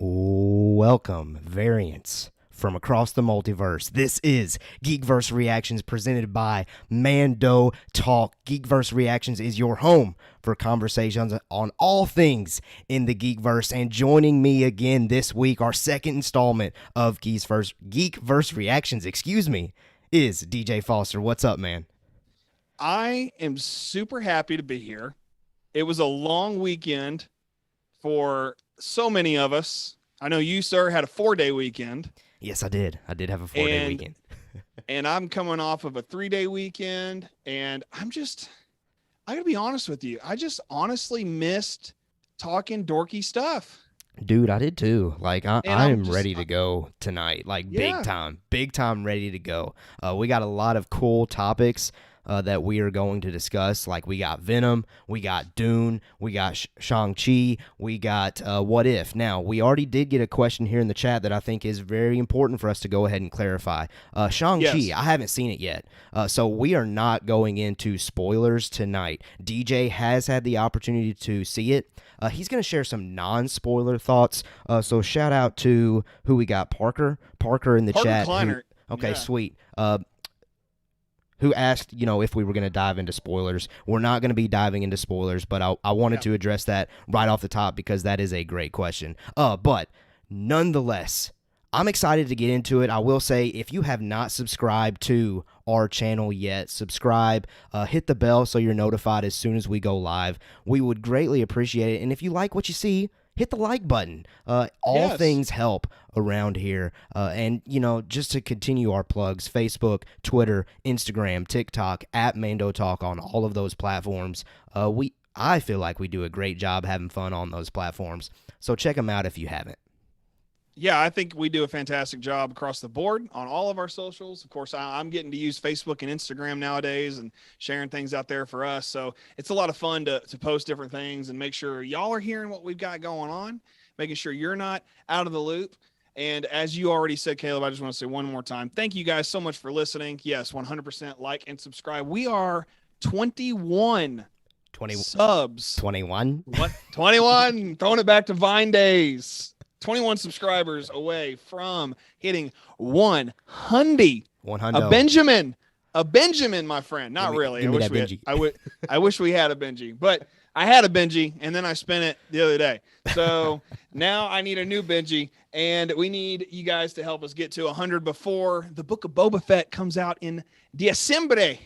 Welcome, variants from across the multiverse. This is Geekverse Reactions presented by Mando Talk. Geekverse Reactions is your home for conversations on all things in the Geekverse. And joining me again this week, our second installment of Geekverse Reactions, is DJ Foster. What's up, man? I am super happy to be here. It was a long weekend for so many of us. I know you, sir, had a 4-day weekend. Yes, I did. I did have a 4-day weekend. And I'm coming off of a 3-day weekend, and I gotta be honest with you. I just honestly missed talking dorky stuff. Dude, I did too. Like, I'm ready to go tonight. Like, yeah. big time ready to go. We got a lot of cool topics that we are going to discuss. Like, we got Venom, we got Dune, we got Shang-Chi, we got What If. Now, we already did get a question here in the chat that I think is very important for us to go ahead and clarify. Shang-Chi, Yes. I haven't seen it yet, so we are not going into spoilers tonight. DJ has had the opportunity to see it. He's going to share some non-spoiler thoughts, so shout out to who we got, Parker in the chat. Kleiner. Okay, Yeah. sweet. Who asked, if we were going to dive into spoilers. We're not going to be diving into spoilers, but I wanted to address that right off the top because that is a great question. But nonetheless, I'm excited to get into it. I will say, if you have not subscribed to our channel yet, subscribe, hit the bell so you're notified as soon as we go live. We would greatly appreciate it. And if you like what you see, hit the like button. All things help around here. And, just to continue our plugs, Facebook, Twitter, Instagram, TikTok, at Mando Talk on all of those platforms. I feel like we do a great job having fun on those platforms. So check them out if you haven't. Yeah, I think we do a fantastic job across the board on all of our socials. Of course, I'm getting to use Facebook and Instagram nowadays and sharing things out there for us. So it's a lot of fun to post different things and make sure y'all are hearing what we've got going on, making sure you're not out of the loop. And as you already said, Caleb, I just want to say one more time, thank you guys so much for listening. Yes, 100% like and subscribe. We are 21 subs. 21? What? 21. Throwing it back to Vine days. 21 subscribers away from hitting 100. A Benjamin, my friend. Not really. I wish we had a Benji, but I had a Benji and then I spent it the other day. So now I need a new Benji, and we need you guys to help us get to 100 before the Book of Boba Fett comes out in Diciembre.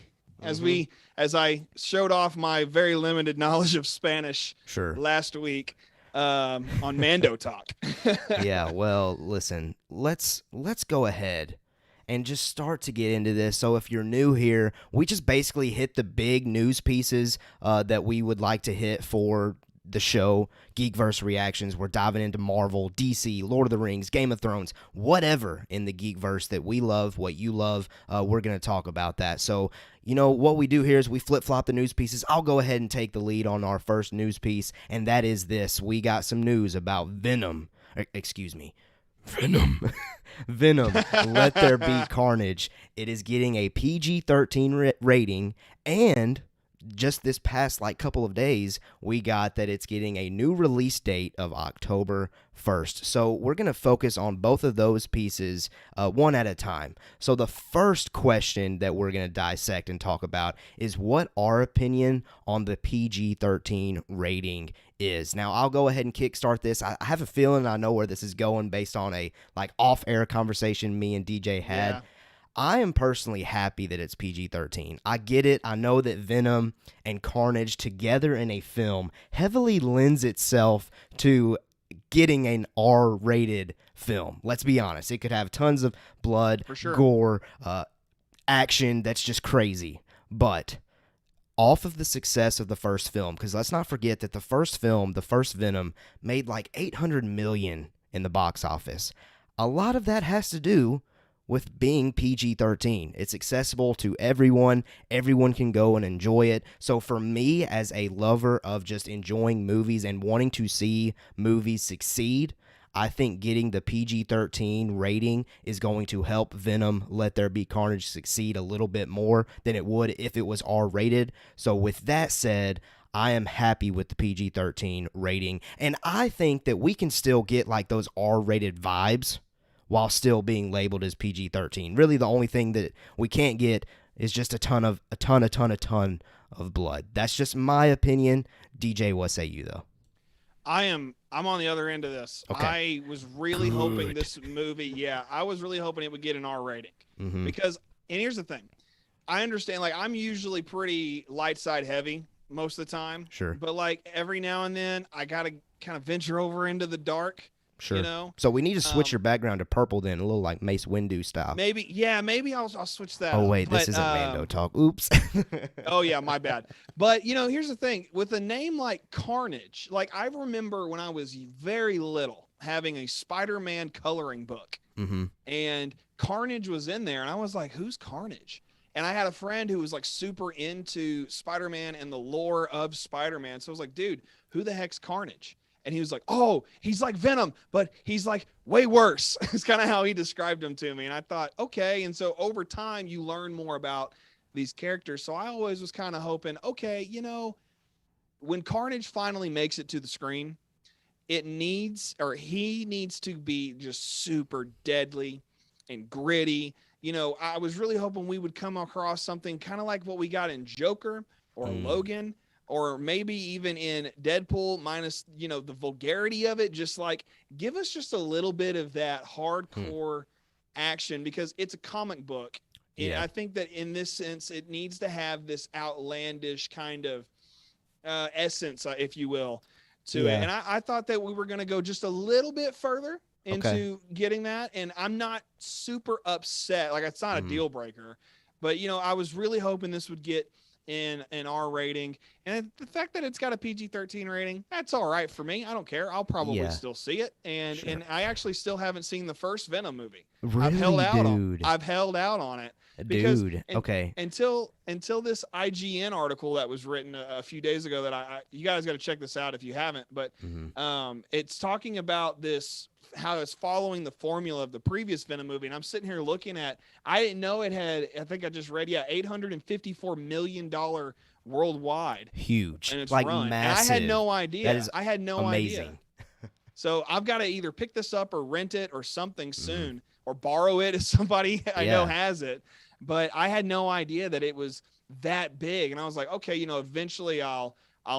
As I showed off my very limited knowledge of Spanish last week. On Mando Talk. Yeah, well, listen, let's go ahead and just start to get into this. So if you're new here, we just basically hit the big news pieces that we would like to hit for the show, Geekverse Reactions. We're diving into Marvel, DC, Lord of the Rings, Game of Thrones, whatever in the Geekverse that we love, what you love, we're going to talk about that. So, what we do here is we flip-flop the news pieces. I'll go ahead and take the lead on our first news piece, and that is this. We got some news about Venom. Venom. Venom, Let There Be Carnage. It is getting a PG-13 rating, and just this past couple of days, we got that it's getting a new release date of October 1st. So we're going to focus on both of those pieces one at a time. So the first question that we're going to dissect and talk about is what our opinion on the PG-13 rating is. Now, I'll go ahead and kickstart this. I have a feeling I know where this is going based on a off-air conversation me and DJ had. Yeah. I am personally happy that it's PG-13. I get it. I know that Venom and Carnage together in a film heavily lends itself to getting an R-rated film. Let's be honest. It could have tons of blood, gore, action that's just crazy. But off of the success of the first film, because let's not forget that the first film, the first Venom, made $800 million in the box office. A lot of that has to do with being PG-13. It's accessible to everyone. Everyone can go and enjoy it. So for me, as a lover of just enjoying movies and wanting to see movies succeed, I think getting the PG-13 rating is going to help Venom Let There Be Carnage succeed a little bit more than it would if it was R-rated. So with that said, I am happy with the PG-13 rating, and I think that we can still get like those R-rated vibes while still being labeled as PG-13. Really, the only thing that we can't get is just a ton of blood. That's just my opinion. DJ, what say you though? I'm on the other end of this. Okay. I was really hoping this movie, I was really hoping it would get an R rating. Because, and here's the thing, I understand, like, I'm usually pretty light side heavy most of the time. Sure. But like every now and then I gotta kind of venture over into the dark. Sure. You know? So we need to switch your background to purple then, a little like Mace Windu style. Maybe I'll switch that. Oh wait, this isn't Mando Talk. Oops. Oh yeah, my bad. But you know, here's the thing. With a name like Carnage, like I remember when I was very little having a Spider-Man coloring book. And Carnage was in there and I was like, who's Carnage? And I had a friend who was like super into Spider-Man and the lore of Spider-Man. So I was like, dude, who the heck's Carnage? And he was like, oh, he's like Venom, but he's like way worse. It's kind of how he described him to me. And I thought, okay. And so over time, you learn more about these characters. So I always was kind of hoping, okay, you know, when Carnage finally makes it to the screen, he needs to be just super deadly and gritty. You know, I was really hoping we would come across something kind of like what we got in Joker or Logan, or maybe even in Deadpool, minus, you know, the vulgarity of it. Just like, give us just a little bit of that hardcore action, because it's a comic book. And I think that in this sense, it needs to have this outlandish kind of essence, if you will, to it. And I thought that we were going to go just a little bit further into getting that. And I'm not super upset. Like, it's not a deal breaker. But, you know, I was really hoping this would get in an R rating, and the fact that it's got a PG-13 rating, that's all right for me. I don't care. I'll probably still see it, and I actually still haven't seen the first Venom movie. Really, I've held out on it because until this IGN article that was written a few days ago that you guys got to check this out if you haven't, but it's talking about this, how it's following the formula of the previous Venom movie. And I'm sitting here looking at, I didn't know it had, I think I just read, $854 million worldwide. Huge. And it's like run. massive. And I had no idea. That is idea. amazing. So I've got to either pick this up or rent it or something soon, or borrow it if somebody I know has it. But I had no idea that it was that big. And I was like, okay, you know, eventually I'll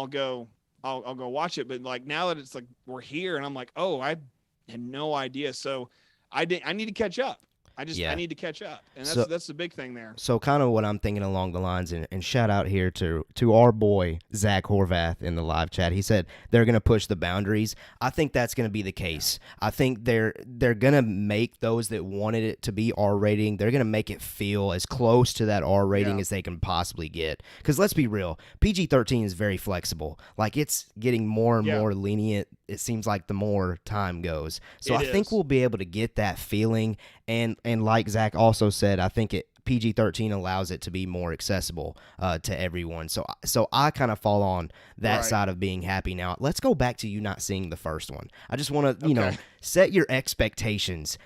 go watch it. But like, now that it's like, we're here, and I'm like, oh, I had no idea. So I need to catch up. I need to catch up. And that's the big thing there. So kind of what I'm thinking along the lines, and shout out here to our boy, Zach Horvath, in the live chat. He said they're going to push the boundaries. I think that's going to be the case. I think they're going to make those that wanted it to be R rating, they're going to make it feel as close to that R rating as they can possibly get. Because let's be real, PG-13 is very flexible. Like, it's getting more and more lenient, it seems like, the more time goes. So I think we'll be able to get that feeling. And like Zach also said, I think PG-13 allows it to be more accessible to everyone. So I kind of fall on that side of being happy. Now, let's go back to you not seeing the first one. I just want to, you know, set your expectations.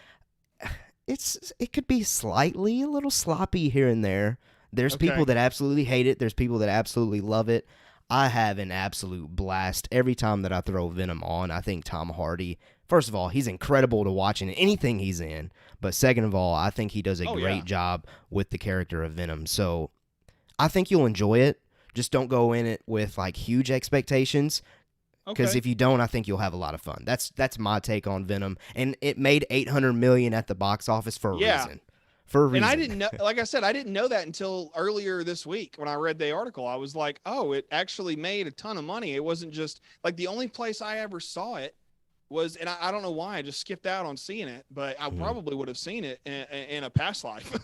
It could be slightly a little sloppy here and there. There's people that absolutely hate it. There's people that absolutely love it. I have an absolute blast every time that I throw Venom on. I think Tom Hardy, first of all, he's incredible to watch in anything he's in. But second of all, I think he does a great job with the character of Venom. So I think you'll enjoy it. Just don't go in it with like huge expectations. Because if you don't, I think you'll have a lot of fun. That's my take on Venom. And it made $800 million at the box office for a reason. For a reason. And I didn't know, like I said, I didn't know that until earlier this week when I read the article. I was like, oh, it actually made a ton of money. It wasn't just like, the only place I ever saw it was, and I don't know why, I just skipped out on seeing it, but I probably would have seen it in a past life.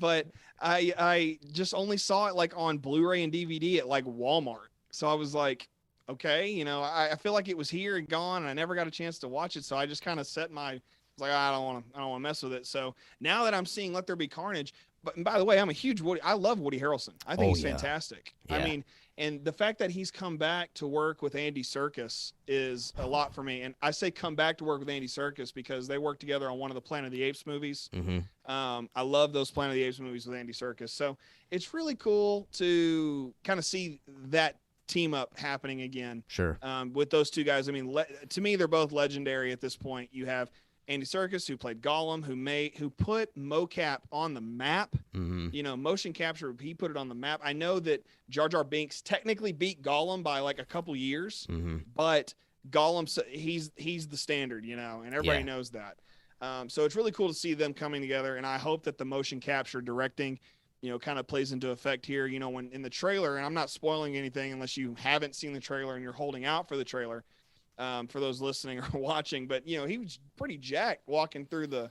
But I just only saw it like on Blu-ray and DVD at like Walmart. So I was like, okay, you know, I feel like it was here and gone, and I never got a chance to watch it. So I just kind of set my, like, I don't want to mess with it. So now that I'm seeing Let There Be Carnage, but by the way, I'm a huge I love Woody Harrelson. I think he's fantastic. Yeah. I mean, and the fact that he's come back to work with Andy Serkis is a lot for me. And I say come back to work with Andy Serkis because they worked together on one of the Planet of the Apes movies. I love those Planet of the Apes movies with Andy Serkis. So it's really cool to kind of see that team up happening again. Sure. With those two guys. I mean, to me, they're both legendary at this point. You have Andy Serkis, who played Gollum, who put mocap on the map. Mm-hmm. Motion capture, he put it on the map. I know that Jar Jar Binks technically beat Gollum by like a couple years, but Gollum, he's the standard, and everybody knows that. So it's really cool to see them coming together, and I hope that the motion capture directing, kind of plays into effect here. When in the trailer, and I'm not spoiling anything unless you haven't seen the trailer and you're holding out for the trailer, for those listening or watching, but he was pretty jacked walking through the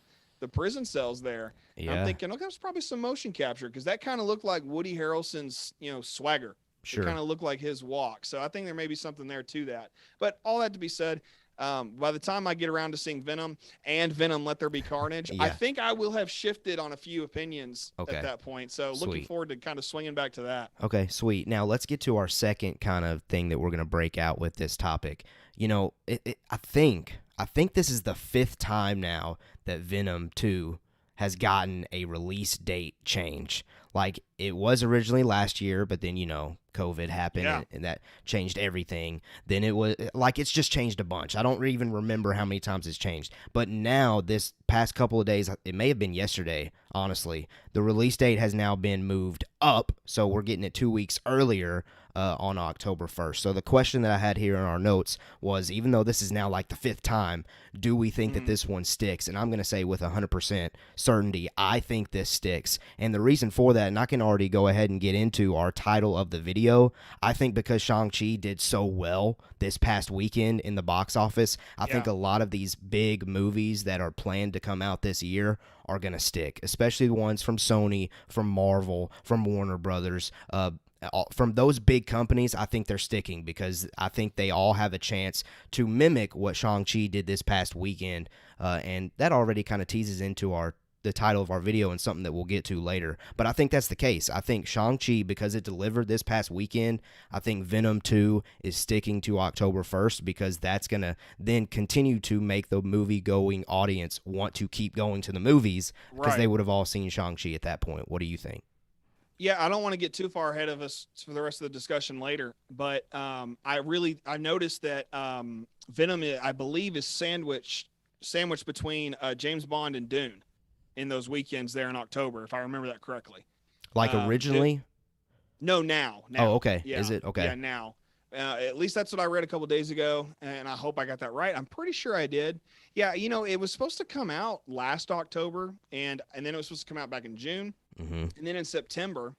prison cells there. Yeah. I'm thinking, okay, that was probably some motion capture, because that kind of looked like Woody Harrelson's, swagger. Sure. It kind of looked like his walk. So I think there may be something there to that. But all that to be said, by the time I get around to seeing Venom and Venom Let There Be Carnage, I think I will have shifted on a few opinions at that point. So looking forward to kind of swinging back to that. Okay, sweet. Now let's get to our second kind of thing that we're going to break out with this topic. I think this is the 5th time now that Venom 2 has gotten a release date change. Like, it was originally last year, but then, COVID happened and that changed everything. Then it was like, it's just changed a bunch. I don't even remember how many times it's changed. But now, this past couple of days, it may have been yesterday, honestly, the release date has now been moved up. So we're getting it 2 weeks earlier on October 1st. So the question that I had here in our notes was, even though this is now like the 5th time, do we think that this one sticks? And I'm going to say with 100% certainty, I think this sticks. And the reason for that, and I can already go ahead and get into our title of the video, I think because Shang-Chi did so well this past weekend in the box office, I think a lot of these big movies that are planned to come out this year are going to stick, especially the ones from Sony, from Marvel, from Warner Brothers, from those big companies. I think they're sticking because I think they all have a chance to mimic what Shang-Chi did this past weekend, and that already kind of teases into the title of our video and something that we'll get to later. But I think that's the case. I think Shang-Chi, because it delivered this past weekend, I think Venom 2 is sticking to October 1st because that's going to then continue to make the movie-going audience want to keep going to the movies because they would have all seen Shang-Chi at that point. What do you think? Yeah, I don't want to get too far ahead of us for the rest of the discussion later, but I noticed that Venom, I believe, is sandwiched between James Bond and Dune in those weekends there in October, if I remember that correctly. Like originally? No, now. Oh, okay. Yeah. Is it? Okay. Yeah, now. At least that's what I read a couple days ago, and I hope I got that right. I'm pretty sure I did. Yeah, it was supposed to come out last October, and then it was supposed to come out back in June, and then in September,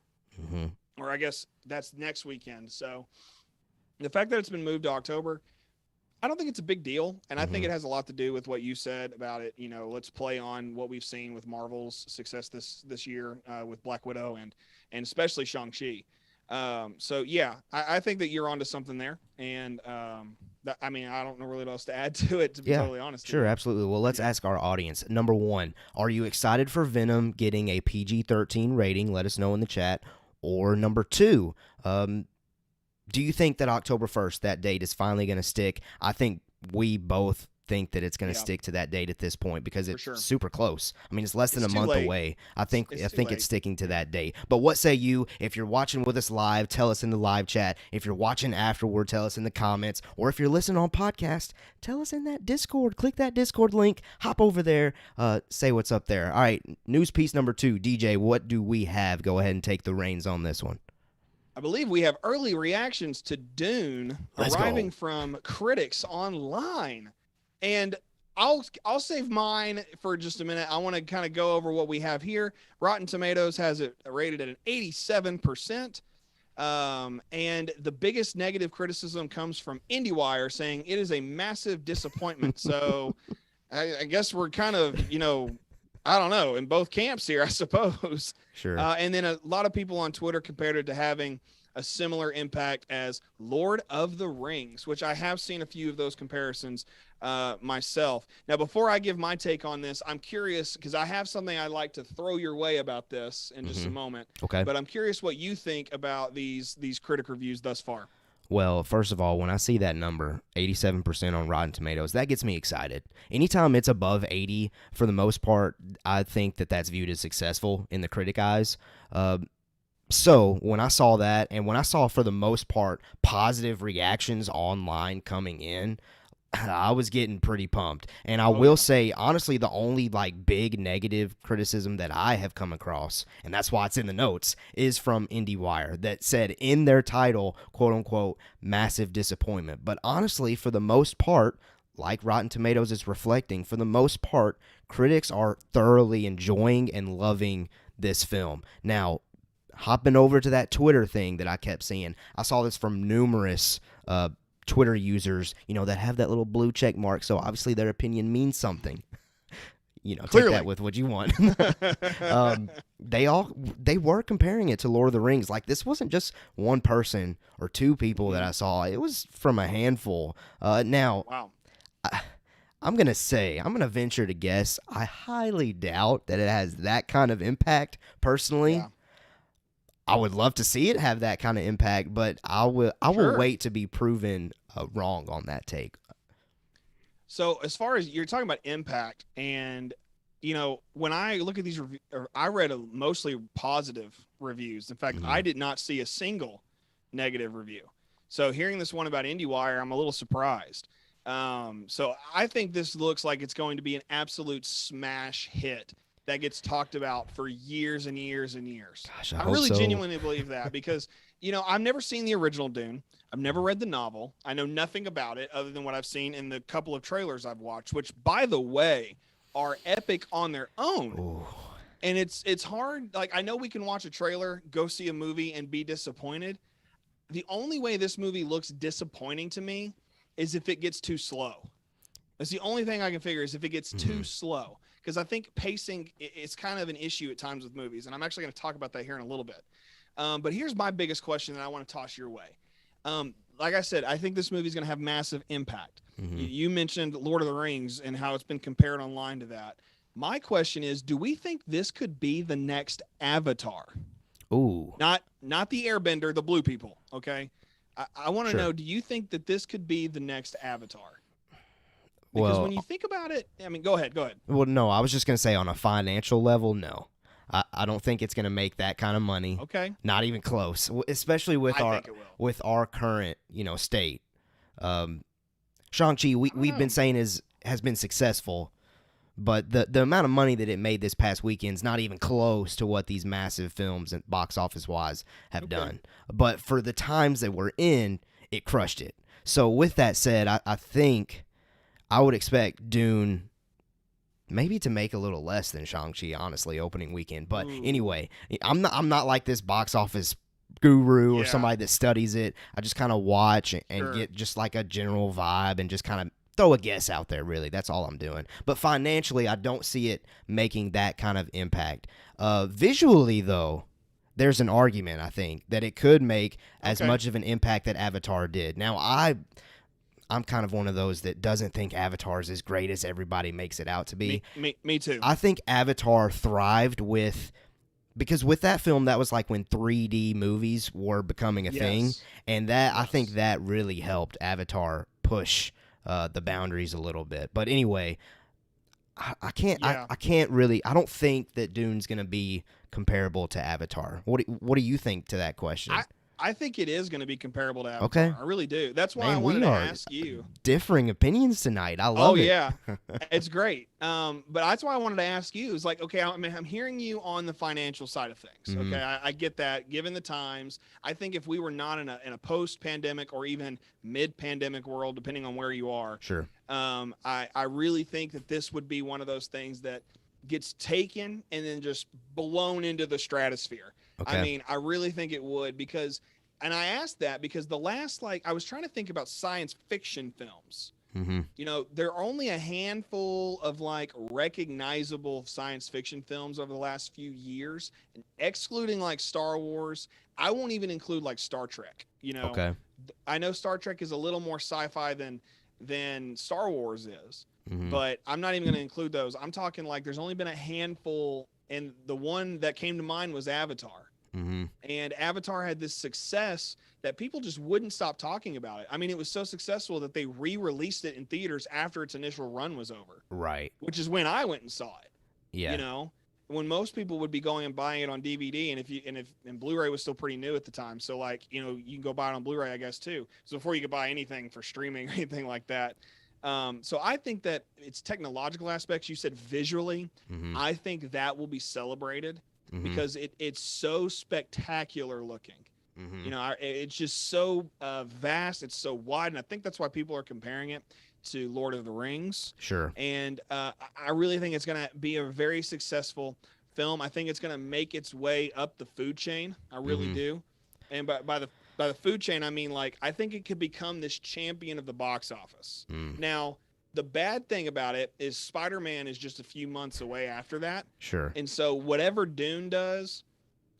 or I guess that's next weekend. So the fact that it's been moved to October, I don't think it's a big deal, and I think it has a lot to do with what you said about it. Let's play on what we've seen with Marvel's success this year with Black Widow and especially Shang-Chi. So yeah, I think that you're onto something there, and I don't know really what else to add to it, to be totally honest. Sure, absolutely. Well, let's ask our audience. Number 1, are you excited for Venom getting a PG-13 rating? Let us know in the chat. Or number 2, do you think that October 1st, that date, is finally going to stick? I think we both think that it's going to stick to that date at this point because it's super close. I mean, it's less than a month away. I think it's sticking to that date. But what say you? If you're watching with us live, tell us in the live chat. If you're watching afterward, tell us in the comments. Or if you're listening on podcast, tell us in that Discord. Click that Discord link. Hop over there. Say what's up there. All right, news piece number 2. DJ, what do we have? Go ahead and take the reins on this one. I believe we have early reactions to Dune arriving from critics online. And I'll save mine for just a minute. I want to kind of go over what we have here. Rotten Tomatoes has it rated at an 87%. And the biggest negative criticism comes from IndieWire saying it is a massive disappointment. So I guess we're kind of, I don't know, in both camps here, I suppose. Sure. And then a lot of people on Twitter compared it to having a similar impact as Lord of the Rings, which I have seen a few of those comparisons myself. Now, before I give my take on this, I'm curious because I have something I'd like to throw your way about this in just a moment. Okay. But I'm curious what you think about these critic reviews thus far. Well, first of all, when I see that number, 87% on Rotten Tomatoes, that gets me excited. Anytime it's above 80, for the most part, I think that that's viewed as successful in the critic eyes. So when I saw that, and when I saw, for the most part, positive reactions online coming in, I was getting pretty pumped. And I will say, honestly, the only like big negative criticism that I have come across, and that's why it's in the notes, is from IndieWire, that said in their title, quote unquote, massive disappointment. But honestly, for the most part, like Rotten Tomatoes is reflecting, for the most part, critics are thoroughly enjoying and loving this film. Now, hopping over to that Twitter thing that I kept seeing, I saw this from numerous Twitter users, that have that little blue check mark, so obviously their opinion means something. Clearly. Take that with what you want. They were comparing it to Lord of the Rings. Like, this wasn't just one person or two people that I saw. It was from a handful. Now, wow. I'm going to venture to guess, I highly doubt that it has that kind of impact, personally. Yeah. I would love to see it have that kind of impact, but I will wait to be proven wrong on that take. So as far as you're talking about impact, and when I look at these I read mostly positive reviews. In fact, I did not see a single negative review. So hearing this one about IndieWire, I'm a little surprised. So I think this looks like it's going to be an absolute smash hit that gets talked about for years and years and years. Gosh, I really genuinely believe that, because, I've never seen the original Dune. I've never read the novel. I know nothing about it other than what I've seen in the couple of trailers I've watched, which, by the way, are epic on their own. Ooh. And it's hard. Like, I know we can watch a trailer, go see a movie, and be disappointed. The only way this movie looks disappointing to me is if it gets too slow. That's the only thing I can figure, is if it gets too slow. Because I think pacing is kind of an issue at times with movies. And I'm actually going to talk about that here in a little bit. But here's my biggest question that I want to toss your way. Like I said, I think this movie is going to have massive impact. You mentioned Lord of the Rings and how it's been compared online to that. My question is, do we think this could be the next Avatar? Ooh. Not the Airbender, the blue people, okay? I want to know, do you think that this could be the next Avatar? Because when you think about it, I mean, go ahead. Well, no, I was just going to say, on a financial level, no. I don't think it's going to make that kind of money. Okay. Not even close, especially with our current, state. Shang-Chi, we've been saying has been successful, but the amount of money that it made this past weekend's not even close to what these massive films and box office wise have done. But for the times that we're in, it crushed it. So with that said, I think I would expect Dune maybe to make a little less than Shang-Chi, honestly, opening weekend. But anyway, I'm not like this box office guru or somebody that studies it. I just kind of watch and get just like a general vibe and just kind of throw a guess out there, really. That's all I'm doing. But financially, I don't see it making that kind of impact. Visually, though, there's an argument, I think, that it could make as much of an impact that Avatar did. Now, I'm kind of one of those that doesn't think Avatar is as great as everybody makes it out to be. Me too. I think Avatar thrived because with that film, that was like when 3D movies were becoming a thing. And I think that really helped Avatar push the boundaries a little bit. But anyway, I don't think that Dune's going to be comparable to Avatar. What do you think to that question? I think it is going to be comparable to Avatar. Okay. I really do. That's why I wanted to ask you. Differing opinions tonight. I love it. Oh, yeah. It's great. But that's why I wanted to ask you. Is like, okay, I'm hearing you on the financial side of things. Okay, I get that. Given the times, I think if we were not in a post-pandemic or even mid-pandemic world, depending on where you are, I really think that this would be one of those things that gets taken and then just blown into the stratosphere. Okay. I mean, I really think it would, and I asked that because the last, I was trying to think about science fiction films. There are only a handful of recognizable science fiction films over the last few years, and excluding Star Wars. I won't even include Star Trek. Okay. I know Star Trek is a little more sci-fi than Star Wars is, but I'm not even going to include those. I'm talking there's only been a handful. And the one that came to mind was Avatar. And Avatar had this success that people just wouldn't stop talking about it. I mean, it was so successful that they re-released it in theaters after its initial run was over. Right. Which is when I went and saw it. Yeah. when most people would be going and buying it on DVD, and Blu-ray was still pretty new at the time. So like, you can go buy it on Blu-ray, I guess too. So before you could buy anything for streaming or anything like that. So I think that it's technological aspects. You said visually, I think that will be celebrated because it's so spectacular looking. It's just so vast. It's so wide. And I think that's why people are comparing it to Lord of the Rings. Sure. And I really think it's going to be a very successful film. I think it's going to make its way up the food chain. I really do. And by the food chain, I mean, like, I think it could become this champion of the box office. Now, the bad thing about it is Spider-Man is just a few months away after that. Sure. And so whatever Dune does,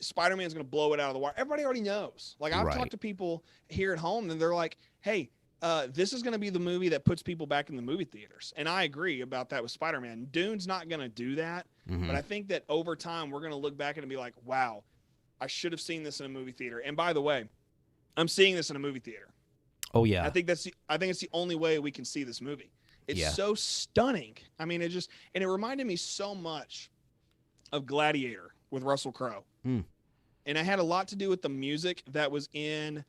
Spider-Man's going to blow it out of the water. Everybody already knows. Like, I've talked to people here at home, and they're like, hey, this is going to be the movie that puts people back in the movie theaters. And I agree about that with Spider-Man. Dune's not going to do that. But I think that over time, we're going to look back and be like, wow, I should have seen this in a movie theater. And by the way, I'm seeing this in a movie theater. Oh, yeah. I think it's the only way we can see this movie. It's so stunning. I mean, and it reminded me so much of Gladiator with Russell Crowe. And it had a lot to do with the music that was in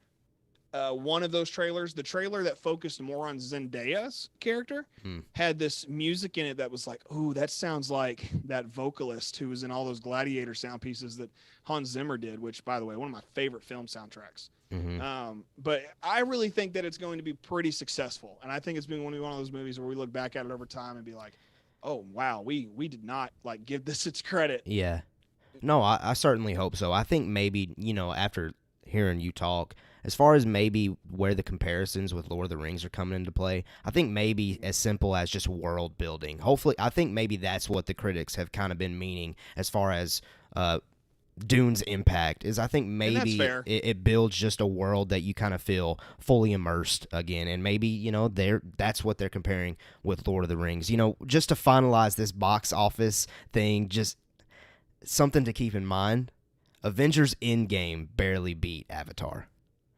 one of those trailers. The trailer that focused more on Zendaya's character had this music in it that was like, ooh, that sounds like that vocalist who was in all those Gladiator sound pieces that Hans Zimmer did, which, by the way, one of my favorite film soundtracks. But I really think that it's going to be pretty successful. And I think it's going to be one of those movies where we look back at it over time and be like, oh, wow, we did not like give this its credit. Yeah. No, I certainly hope so. I think maybe, after hearing you talk, as far as maybe where the comparisons with Lord of the Rings are coming into play, I think maybe as simple as just world building. Hopefully, I think maybe that's what the critics have kind of been meaning as far as Dune's impact is. I think maybe it builds just a world that you kind of feel fully immersed again, and maybe that's what they're comparing with Lord of the Rings. Just to finalize this box office thing, just something to keep in mind: Avengers Endgame barely beat Avatar.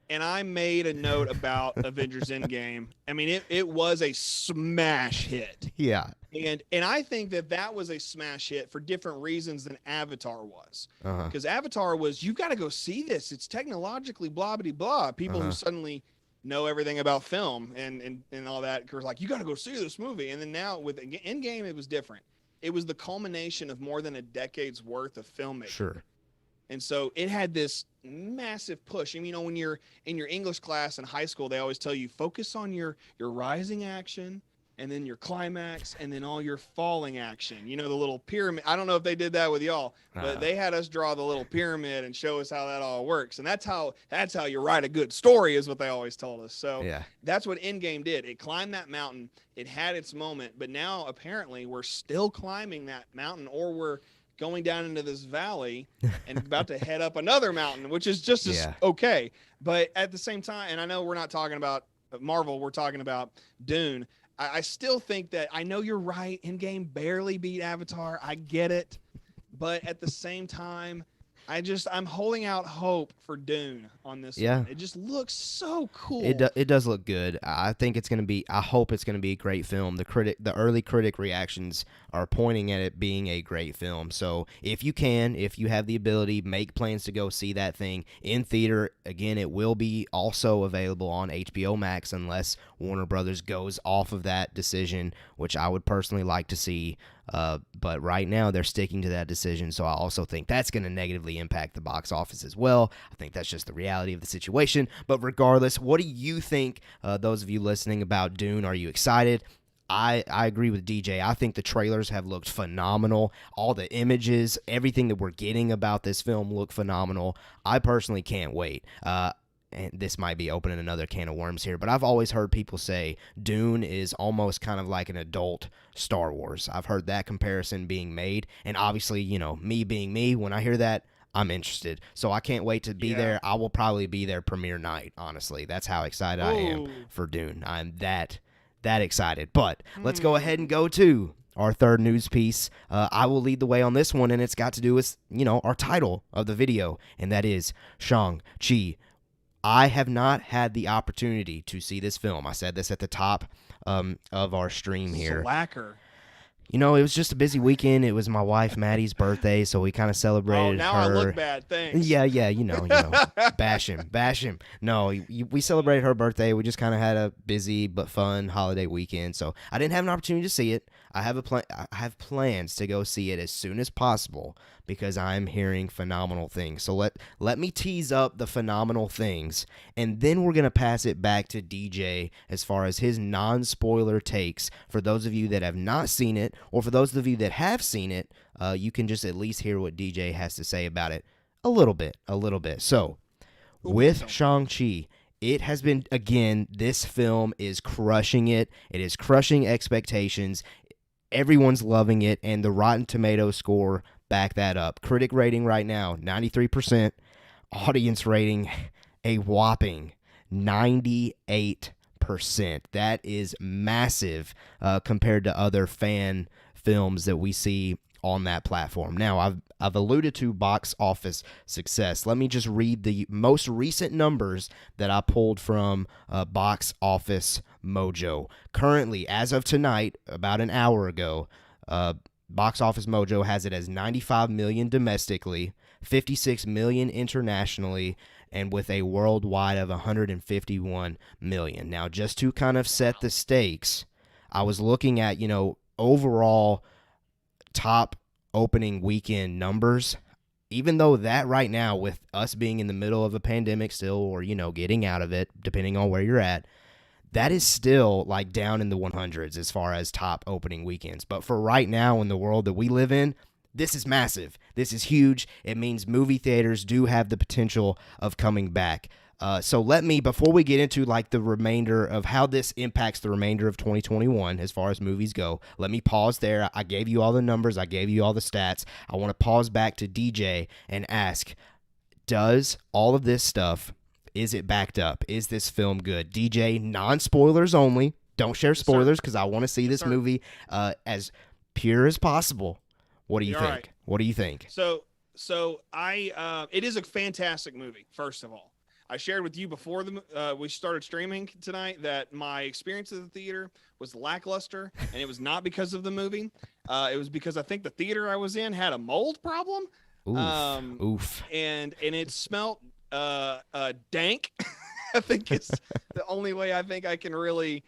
And I made a note about Avengers Endgame. I mean, it was a smash hit. Yeah. And I think that was a smash hit for different reasons than Avatar was. Because Avatar was, you got to go see this. It's technologically blah, blah, blah. People who suddenly know everything about film and all that were like, you got to go see this movie. And then now with Endgame, it was different. It was the culmination of more than a decade's worth of filmmaking. Sure. And so it had this massive push. I mean, when you're in your English class in high school, they always tell you focus on your rising action and then your climax and then all your falling action. The little pyramid. I don't know if they did that with y'all, but they had us draw the little pyramid and show us how that all works. And that's how you write a good story is what they always told us. So that's what Endgame did. It climbed that mountain. It had its moment, but now apparently we're still climbing that mountain, or we're going down into this valley and about to head up another mountain, which is just as okay. But at the same time, and I know we're not talking about Marvel, we're talking about Dune. I still think that, I know you're right, Endgame barely beat Avatar. I get it. But at the same time, I'm holding out hope for Dune on this one. It just looks so cool. It does look good. I think it's going to be, I hope it's going to be a great film. The early critic reactions are pointing at it being a great film. So if you have the ability, make plans to go see that thing in theater. Again, it will be also available on HBO Max unless Warner Brothers goes off of that decision, which I would personally like to see. But right now they're sticking to that decision, so I also think that's going to negatively impact the box office as well. I think that's just the reality of the situation. But regardless, what do you think, those of you listening, about Dune? Are you excited? I agree with DJ. I think the trailers have looked phenomenal. All the images, everything that we're getting about this film look phenomenal. I personally can't wait. And this might be opening another can of worms here, but I've always heard people say Dune is almost kind of like an adult Star Wars. I've heard that comparison being made, and obviously, me being me, when I hear that, I'm interested. So I can't wait to be there. I will probably be there premiere night, honestly. That's how excited I am for Dune. I'm that excited. But let's go ahead and go to our third news piece. I will lead the way on this one, and it's got to do with, our title of the video, and that is Shang-Chi. I have not had the opportunity to see this film. I said this at the top of our stream here. Slacker. You know, it was just a busy weekend. It was my wife Maddie's birthday, so we kind of celebrated now her. I look bad. Thanks. Yeah, you know, bash him. No, we celebrated her birthday. We just kind of had a busy but fun holiday weekend, so I didn't have an opportunity to see it. I have plans to go see it as soon as possible because I'm hearing phenomenal things. So let me tease up the phenomenal things, and then we're gonna pass it back to DJ as far as his non-spoiler takes for those of you that have not seen it, or for those of you that have seen it. You can just at least hear what DJ has to say about it a little bit. So, with Shang-Chi, it has been, again, this film is crushing it. It is crushing expectations. Everyone's loving it, and the Rotten Tomatoes score back that up. Critic rating right now, 93%. Audience rating, a whopping 98%. That is massive compared to other fan films that we see on that platform. Now, I've alluded to box office success. Let me just read the most recent numbers that I pulled from Box Office Mojo. Currently, as of tonight, about an hour ago, Box Office Mojo has it as 95 million domestically, 56 million internationally, and with a worldwide of 151 million. Now, just to kind of set the stakes, I was looking at, overall top opening weekend numbers. Even though that right now, with us being in the middle of a pandemic still, or getting out of it, depending on where you're at, that is still like down in the 100s as far as top opening weekends. But for right now, in the world that we live in, this is massive. This is huge. It means movie theaters do have the potential of coming back. So before we get into like the remainder of how this impacts the remainder of 2021 as far as movies go, let me pause there. I gave you all the numbers. I gave you all the stats. I want to pause back to DJ and ask, does all of this stuff, is it backed up? Is this film good? DJ, non-spoilers only. Don't share spoilers because I want to see this movie as pure as possible. What do you think? Right. What do you think? So it is a fantastic movie, first of all. I shared with you before we started streaming tonight that my experience at the theater was lackluster, and it was not because of the movie. It was because I think the theater I was in had a mold problem. Oof. And it smelled dank. I think it's the only way I think I can really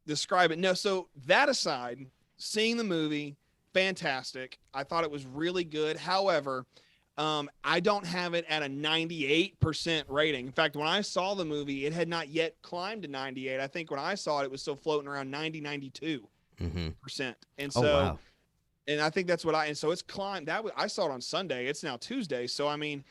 describe it. No, so that aside, seeing the movie, fantastic. I thought it was really good. However, I don't have it at a 98% rating. In fact, when I saw the movie, it had not yet climbed to 98. I think when I saw it, it was still floating around 92%. And so, wow. And I think that's and so it's climbed. I saw it on Sunday. It's now Tuesday. So, I mean,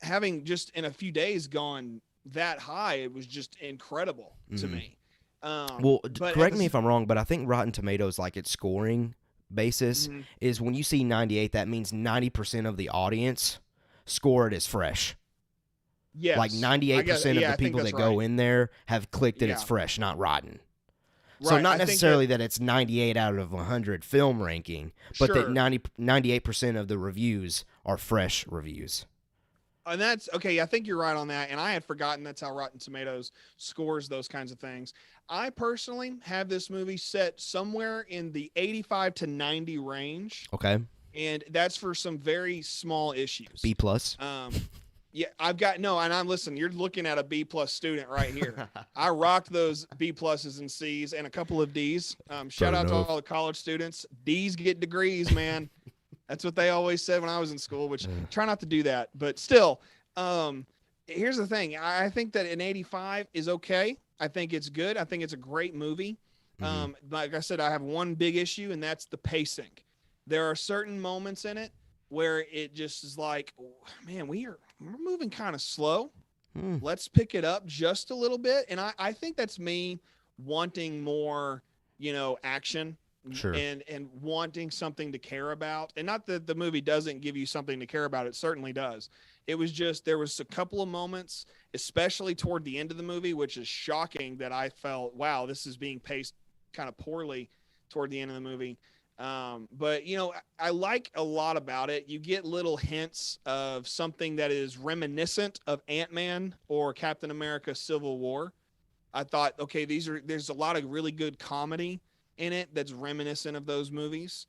having just in a few days gone that high, it was just incredible to me. Correct me if I'm wrong, but I think Rotten Tomatoes, like its scoring basis, is when you see 98, that means 90% of the audience score it as fresh. Yes. Like 98% of the people that go in there have clicked that it's fresh, not rotten. Right. So not necessarily that it's 98 out of 100 film ranking, but that 98% of the reviews are fresh reviews. And that's okay. I think you're right on that. And I had forgotten that's how Rotten Tomatoes scores those kinds of things. I personally have this movie set somewhere in the 85 to 90 range. Okay. And that's for some very small issues. B+. Yeah, listen, you're looking at a B+ student right here. I rocked those B+ and C's and a couple of D's. Shout out to all the college students. D's get degrees, man. That's what they always said when I was in school, which try not to do that. But still, here's the thing. I think that an 85 is okay. I think it's good. I think it's a great movie. Like I said, I have one big issue, and that's the pacing. There are certain moments in it where it just is like, man, we're moving kind of slow. Let's pick it up just a little bit. And I think that's me wanting more, action. Sure. And wanting something to care about. And not that the movie doesn't give you something to care about. It certainly does. It was just, there was a couple of moments, especially toward the end of the movie, which is shocking that I felt, wow, this is being paced kind of poorly toward the end of the movie. But I like a lot about it. You get little hints of something that is reminiscent of Ant-Man or Captain America Civil War. I thought, okay, there's a lot of really good comedy in it that's reminiscent of those movies.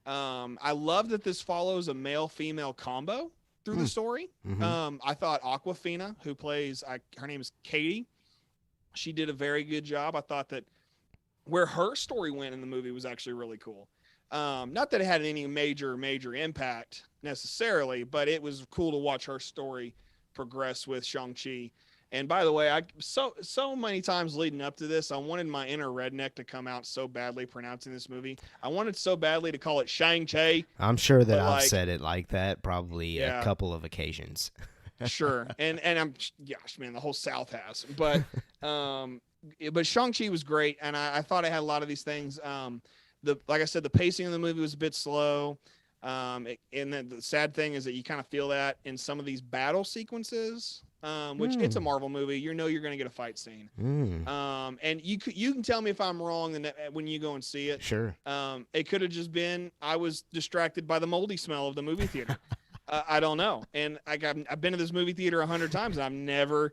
I love that this follows a male-female combo through the story. I thought Awkwafina, who plays, her name is Katie, she did a very good job. I thought that where her story went in the movie was actually really cool. Not that it had any major impact necessarily, but it was cool to watch her story progress with Shang-Chi. And by the way, so many times leading up to this, I wanted my inner redneck to come out so badly pronouncing this movie. I wanted so badly to call it Shang-Chi. I'm sure that I've said it like that probably a couple of occasions. Sure. And I'm, gosh, man, the whole South has. But Shang-Chi was great, and I thought it had a lot of these things. Like I said, the pacing of the movie was a bit slow. And then the sad thing is that you kind of feel that in some of these battle sequences. Which it's a Marvel movie, you're going to get a fight scene. And you can tell me if I'm wrong when you go and see it. Sure. It could have just been I was distracted by the moldy smell of the movie theater. I don't know. And I've been to this movie theater 100 times and I've never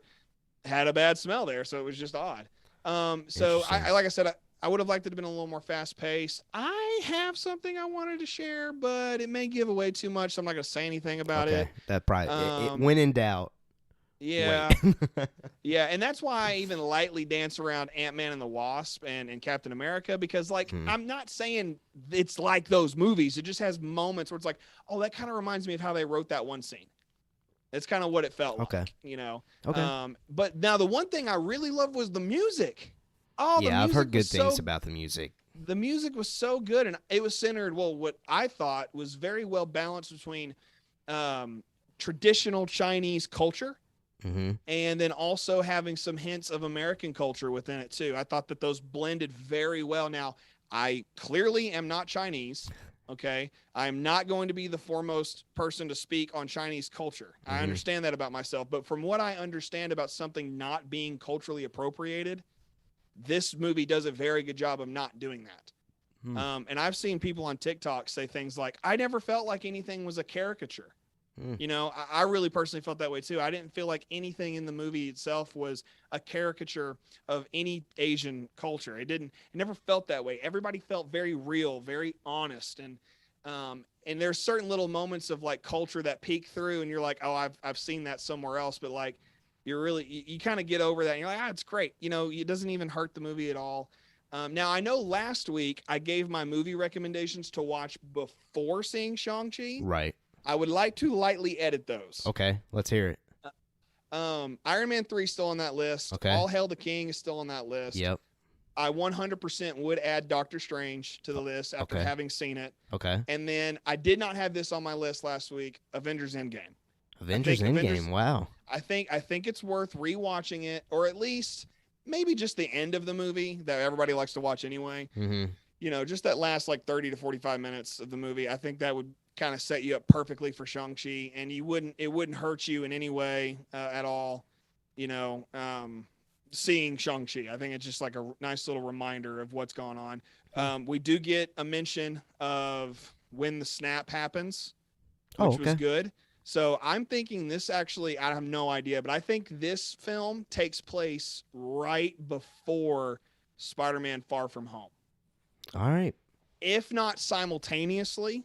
had a bad smell there, so it was just odd. So I like I said, I would have liked it to have been a little more fast paced. I have something I wanted to share, but it may give away too much, so I'm not going to say anything about it. That probably when in doubt. Yeah. Yeah. And that's why I even lightly dance around Ant-Man and the Wasp and Captain America, because I'm not saying it's like those movies. It just has moments where it's like, oh, that kind of reminds me of how they wrote that one scene. That's kind of what it felt like, you know? But now the one thing I really loved was the music. Oh, yeah, I've heard good things about the music. The music was so good, and it was centered, what I thought was very well balanced between traditional Chinese culture and then also having some hints of American culture within it too. I thought that those blended very well. Now, I clearly am not Chinese. Okay. I'm not going to be the foremost person to speak on Chinese culture. I understand that about myself, but from what I understand about something not being culturally appropriated, this movie does a very good job of not doing that. And I've seen people on TikTok say things like, I never felt like anything was a caricature. You know, I really personally felt that way too. I didn't feel like anything in the movie itself was a caricature of any Asian culture. It never felt that way. Everybody felt very real, very honest. And there's certain little moments of like culture that peek through and you're like, oh, I've seen that somewhere else. But like, you kind of get over that and you're like, it's great. You know, it doesn't even hurt the movie at all. Now I know last week I gave my movie recommendations to watch before seeing Shang-Chi. Right. I would like to lightly edit those. Okay, let's hear it. Iron Man 3 is still on that list. Okay. All Hail the King is still on that list. Yep. I 100% would add Doctor Strange to the list after having seen it. Okay. And then I did not have this on my list last week, Avengers Endgame. Avengers Endgame, wow. I think it's worth rewatching it, or at least maybe just the end of the movie that everybody likes to watch anyway. You know, just that last like 30 to 45 minutes of the movie. I think that would kind of set you up perfectly for Shang-Chi, and it wouldn't hurt you in any way at all, you know, seeing Shang-Chi. I think it's just like a nice little reminder of what's going on. We do get a mention of when the snap happens, which was good. So I'm thinking this actually, I have no idea, but I think this film takes place right before Spider-Man Far From Home. All right. If not simultaneously,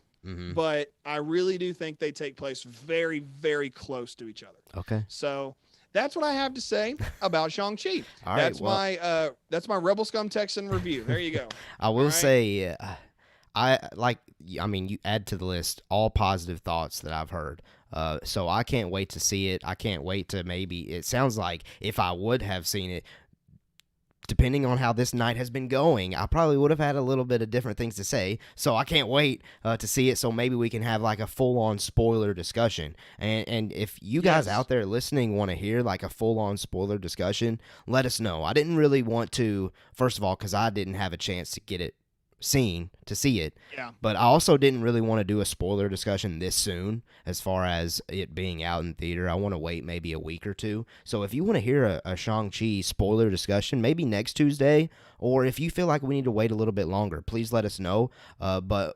but I really do think they take place very, very close to each other. Okay. So that's what I have to say about Shang-Chi. All right, that's my Rebel Scum Texan review. There you go. I will say, I mean, you add to the list all positive thoughts that I've heard. So I can't wait to see it. I can't wait to it sounds like if I would have seen it, depending on how this night has been going, I probably would have had a little bit of different things to say. So I can't wait to see it. So maybe we can have like a full-on spoiler discussion. And if you guys out there listening want to hear like a full-on spoiler discussion, let us know. I didn't really want to, first of all, because I didn't have a chance to get it to see it. Yeah. But I also didn't really want to do a spoiler discussion this soon as far as it being out in theater. I want to wait maybe a week or two. So if you want to hear a Shang-Chi spoiler discussion, maybe next Tuesday, or if you feel like we need to wait a little bit longer, please let us know. But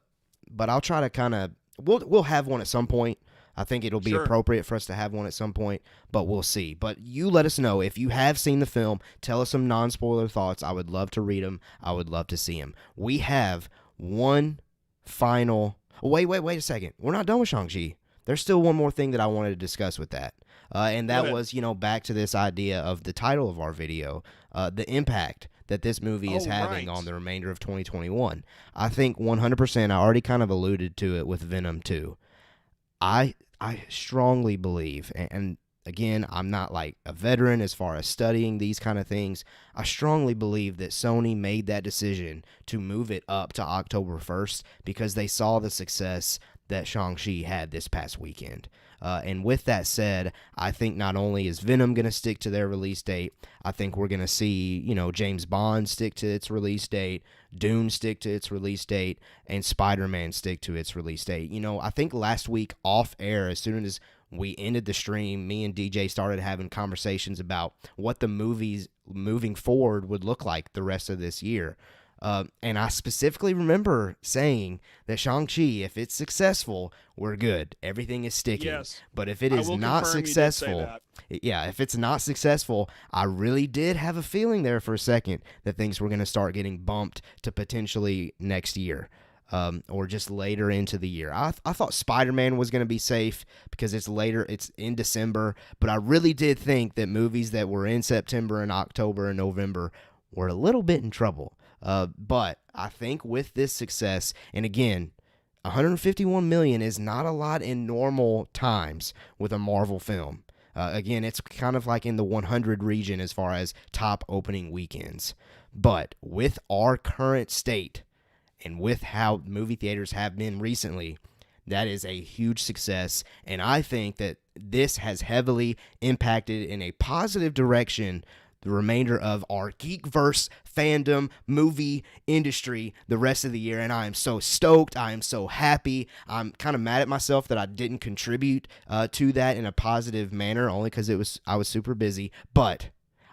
I'll try to kind of we'll have one at some point. I think it'll be Sure. appropriate for us to have one at some point, but we'll see. But you let us know if you have seen the film. Tell us some non-spoiler thoughts. I would love to read them. I would love to see them. We have one final. Wait a second. We're not done with Shang-Chi. There's still one more thing that I wanted to discuss with that. And that was, back to this idea of the title of our video, the impact that this movie is having on the remainder of 2021. I think 100%, I already kind of alluded to it with Venom 2. I strongly believe, and again, I'm not like a veteran as far as studying these kind of things. I strongly believe that Sony made that decision to move it up to October 1st because they saw the success that Shang-Chi had this past weekend. And with that said, I think not only is Venom going to stick to their release date, I think we're going to see, James Bond stick to its release date, Dune stick to its release date, and Spider-Man stick to its release date. I think last week off air, as soon as we ended the stream, me and DJ started having conversations about what the movies moving forward would look like the rest of this year. And I specifically remember saying that Shang-Chi, if it's successful, we're good. Everything is sticking. Yes. But if it is not successful, if it's not successful, I really did have a feeling there for a second that things were going to start getting bumped to potentially next year. Or just later into the year. I thought Spider-Man was going to be safe because it's later, it's in December, but I really did think that movies that were in September and October and November were a little bit in trouble. But I think with this success, and again, 151 million is not a lot in normal times with a Marvel film. Again, it's kind of like in the 100 region as far as top opening weekends. But with our current state and with how movie theaters have been recently, that is a huge success. And I think that this has heavily impacted in a positive direction the remainder of our Geekverse fandom movie industry the rest of the year, and I am so stoked. I am so happy. I'm kind of mad at myself that I didn't contribute to that in a positive manner, only because I was super busy. But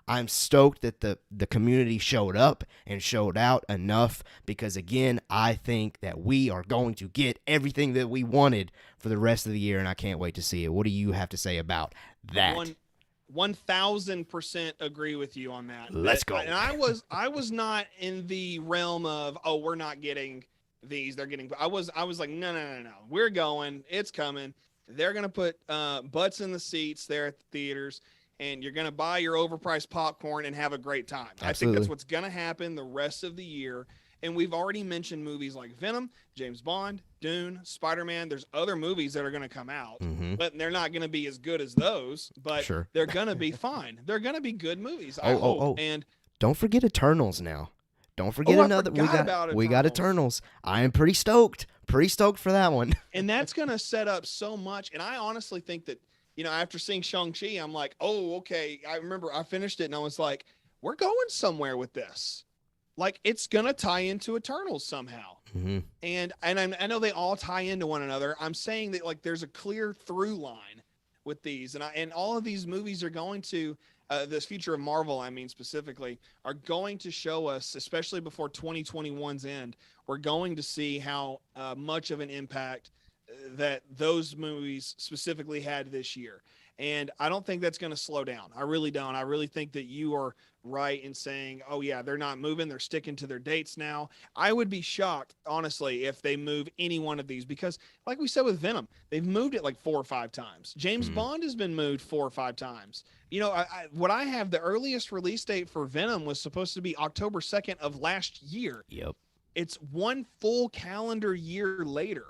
I'm stoked that the community showed up and showed out enough because, again, I think that we are going to get everything that we wanted for the rest of the year, and I can't wait to see it. What do you have to say about that? 1000% agree with you on that. Let's go. And I was not in the realm of, we're not getting these, they're getting. I was like, no, we're going, it's coming. They're gonna put butts in the seats there at the theaters, and you're gonna buy your overpriced popcorn and have a great time. Absolutely. I think that's what's gonna happen the rest of the year. And we've already mentioned movies like Venom, James Bond, Dune, Spider-Man. There's other movies that are going to come out, but they're not going to be as good as those, but they're going to be fine. They're going to be good movies. I hope. And don't forget Eternals now. Don't forget another. We got Eternals. I am pretty stoked for that one. And that's going to set up so much. And I honestly think that, after seeing Shang-Chi, I'm like, okay. I remember I finished it and I was like, we're going somewhere with this. Like, it's going to tie into Eternals somehow. And I know they all tie into one another. I'm saying that, like, there's a clear through line with these. And all of these movies are going to, this future of Marvel, I mean, specifically, are going to show us, especially before 2021's end, we're going to see how much of an impact that those movies specifically had this year. And I don't think that's going to slow down. I really don't. I really think that you are right in saying, they're not moving. They're sticking to their dates now. I would be shocked, honestly, if they move any one of these because, like we said with Venom, they've moved it like 4 or 5 times. James Bond has been moved 4 or 5 times. What I have, the earliest release date for Venom was supposed to be October 2nd of last year. Yep. It's 1 full calendar year later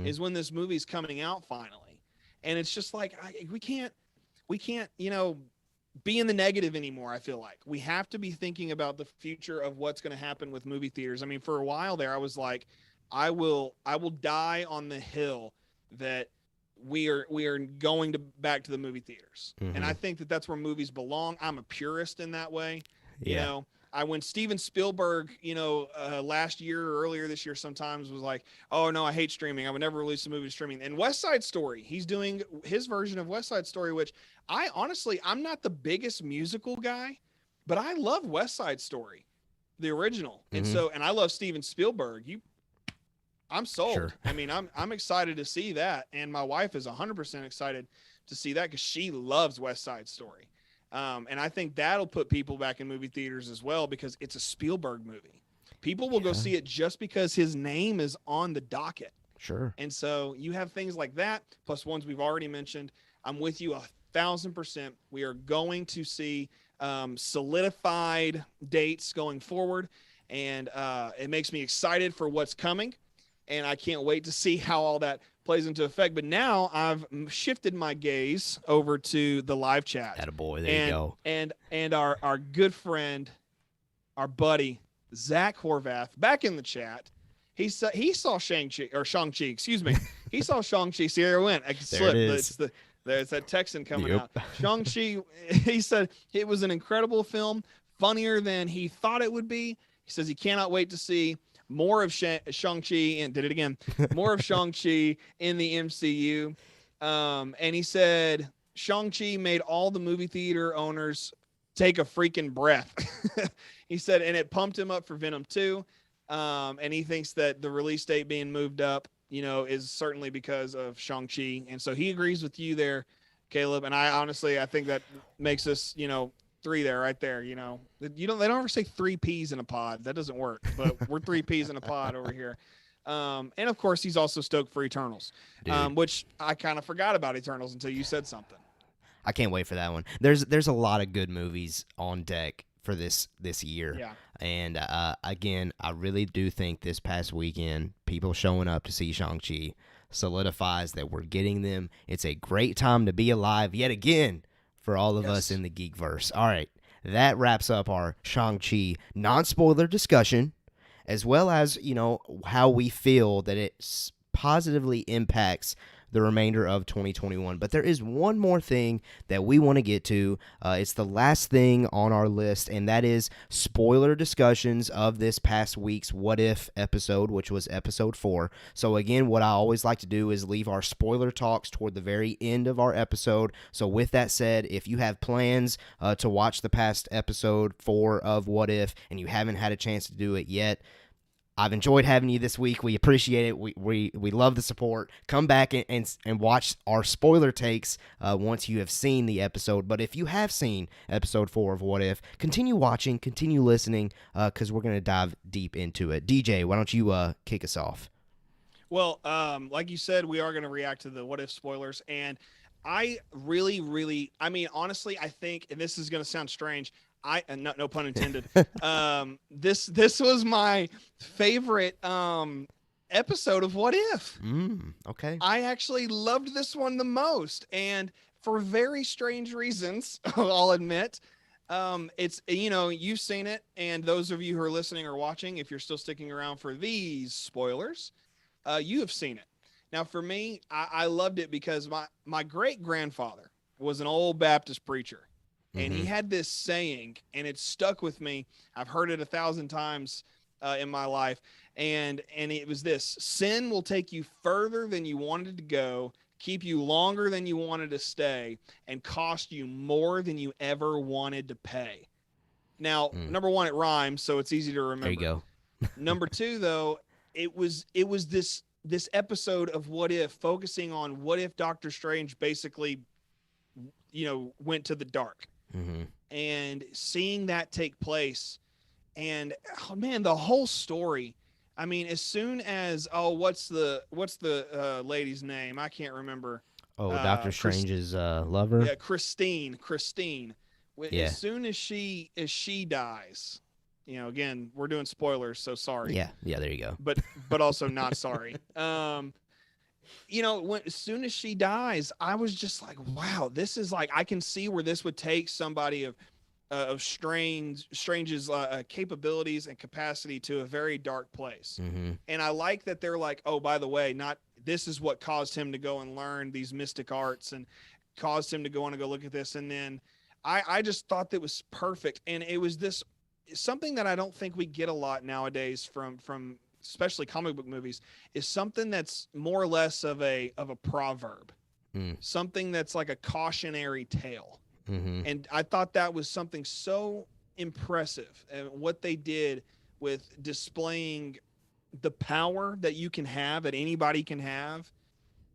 is when this movie's coming out finally. And it's just like, we can't, be in the negative anymore. I feel like we have to be thinking about the future of what's going to happen with movie theaters. I mean, for a while there, I was like, I will die on the hill that we are going back to the movie theaters. And I think that that's where movies belong. I'm a purist in that way. Yeah. When Steven Spielberg, last year or earlier this year sometimes was like, oh no, I hate streaming. I would never release a movie to streaming. And West Side Story, he's doing his version of West Side Story, which I'm not the biggest musical guy, but I love West Side Story, the original. And I love Steven Spielberg. I'm sold. Sure. I mean, I'm excited to see that, and my wife is 100% excited to see that because she loves West Side Story, and I think that'll put people back in movie theaters as well because it's a Spielberg movie. People will go see it just because his name is on the docket. Sure. And so you have things like that, plus ones we've already mentioned. I'm with you 1,000%. We are going to see solidified dates going forward, and it makes me excited for what's coming. And I can't wait to see how all that plays into effect. But now I've shifted my gaze over to the live chat. Attaboy, there you go. And our good friend, our buddy, Zach Horvath, back in the chat. He saw Shang-Chi, or Shang-Chi, excuse me. He saw Shang-Chi. See, there it went. I can slip. There's that Texan coming out. Shang-Chi, he said it was an incredible film, funnier than he thought it would be. He says he cannot wait to see more of Shang-Chi, and did it again, more of Shang-Chi in the MCU. And he said Shang-Chi made all the movie theater owners take a freaking breath. He said, and it pumped him up for Venom 2. And he thinks that the release date being moved up, is certainly because of Shang-Chi. And so he agrees with you there, Caleb. And I think that makes us, 3 there, right there. They don't ever say 3 peas in a pod. That doesn't work, but we're 3 peas in a pod over here. And of course he's also stoked for Eternals, which I kind of forgot about Eternals until you said something. I can't wait for that one. There's a lot of good movies on deck for this year. Yeah. And again, I really do think this past weekend, people showing up to see Shang-Chi solidifies that we're getting them. It's a great time to be alive yet again for all of us in the Geekverse. All right, that wraps up our Shang-Chi non-spoiler discussion, as well as, how we feel that it positively impacts the remainder of 2021. But there is one more thing that we want to get to. It's the last thing on our list, and that is spoiler discussions of this past week's What If episode, which was episode 4. So again, what I always like to do is leave our spoiler talks toward the very end of our episode. So with that said, if you have plans to watch the past episode 4 of What If, and you haven't had a chance to do it yet, I've enjoyed having you this week. We appreciate it. We love the support. Come back and watch our spoiler takes once you have seen the episode. But if you have seen episode 4 of What If, continue watching, continue listening, because we're going to dive deep into it. DJ, why don't you kick us off? Well, like you said, we are going to react to the What If spoilers. And I really, honestly, I think, and this is going to sound strange, no pun intended. This was my favorite episode of What If. Okay. I actually loved this one the most, and for very strange reasons, I'll admit. It's, you've seen it, and those of you who are listening or watching, if you're still sticking around for these spoilers, you have seen it. Now, for me, I loved it because my great-grandfather was an old Baptist preacher. And he had this saying, and it stuck with me. I've heard it 1,000 times in my life. And it was this: sin will take you further than you wanted to go, keep you longer than you wanted to stay, and cost you more than you ever wanted to pay. Now, number one, it rhymes, so it's easy to remember. There you go. Number 2, though, it was this episode of What If, focusing on what if Doctor Strange basically, went to the dark. And seeing that take place, and the whole story. I mean, as soon as what's the lady's name? I can't remember. Doctor Strange's lover. Yeah, Christine. Yeah. As soon as she dies, again, we're doing spoilers, so sorry. Yeah, there you go. But also not sorry. As soon as she dies, I was just like, wow, this is like, I can see where this would take somebody of Strange's capabilities and capacity to a very dark place. And I like that they're like, oh, by the way, this is what caused him to go and learn these mystic arts and caused him to go on and go look at this. And then I just thought that was perfect. And it was something that I don't think we get a lot nowadays from especially comic book movies, is something that's more or less of a proverb, something that's like a cautionary tale. And I thought that was something so impressive, and what they did with displaying the power that you can have, that anybody can have,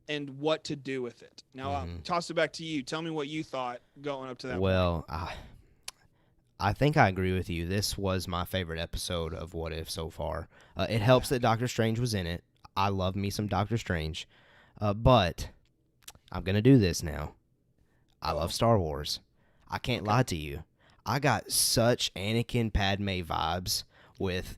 and what to do with it. Now, I'll toss it back to you. Tell me what you thought going up to that point. Well, I think I agree with you. This was my favorite episode of What If so far. It helps that Doctor Strange was in it. I love me some Doctor Strange. But I'm going to do this now. I love Star Wars. I can't lie to you. I got such Anakin Padme vibes with,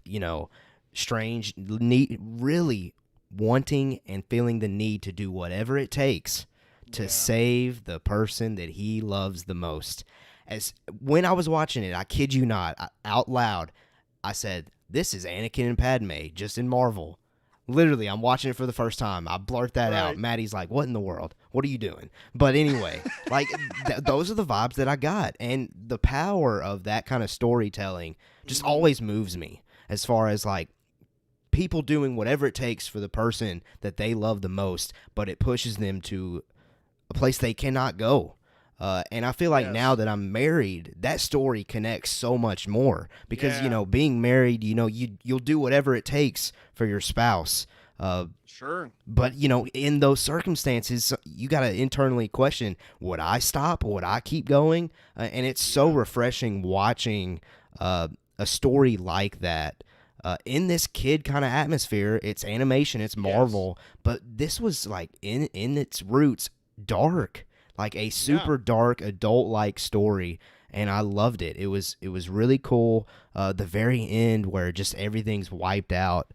Strange really wanting and feeling the need to do whatever it takes to save the person that he loves the most. As when I was watching it, I kid you not, out loud, I said, "This is Anakin and Padme, just in Marvel." Literally, I'm watching it for the first time. I blurt that out. Maddie's like, "What in the world? What are you doing?" But anyway, those are the vibes that I got. And the power of that kind of storytelling just always moves me, as far as people doing whatever it takes for the person that they love the most, but it pushes them to a place they cannot go. And I feel like now that I'm married, that story connects so much more because, being married, you'll do whatever it takes for your spouse. Sure. But, in those circumstances, you got to internally question, would I stop? Would I keep going? And it's so refreshing watching a story like that. In this kid kind of atmosphere. It's animation, it's Marvel, but this was in its roots dark. Like a super dark adult-like story, and I loved it. It was really cool. The very end where just everything's wiped out.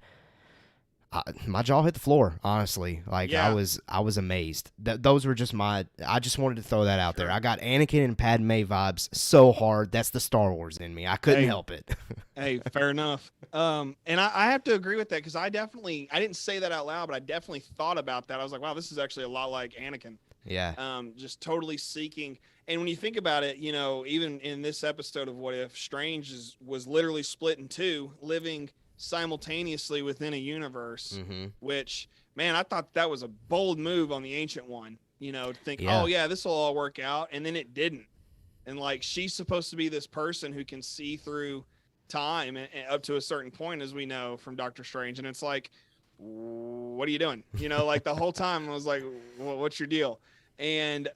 My jaw hit the floor, honestly. I was amazed. Those were just I just wanted to throw that out there. I got Anakin and Padme vibes so hard. That's the Star Wars in me. I couldn't help it. Hey, fair enough. And I have to agree with that because I didn't say that out loud, but I definitely thought about that. I was like, wow, this is actually a lot like Anakin. Yeah. Just totally seeking. And when you think about it, even in this episode of What If, Strange was literally split in two, living simultaneously within a universe, which, man, I thought that was a bold move on the Ancient One, to think, this will all work out. And then it didn't. And she's supposed to be this person who can see through time and up to a certain point, as we know from Doctor Strange. And it's like, what are you doing? The whole time I was like, well, what's your deal? And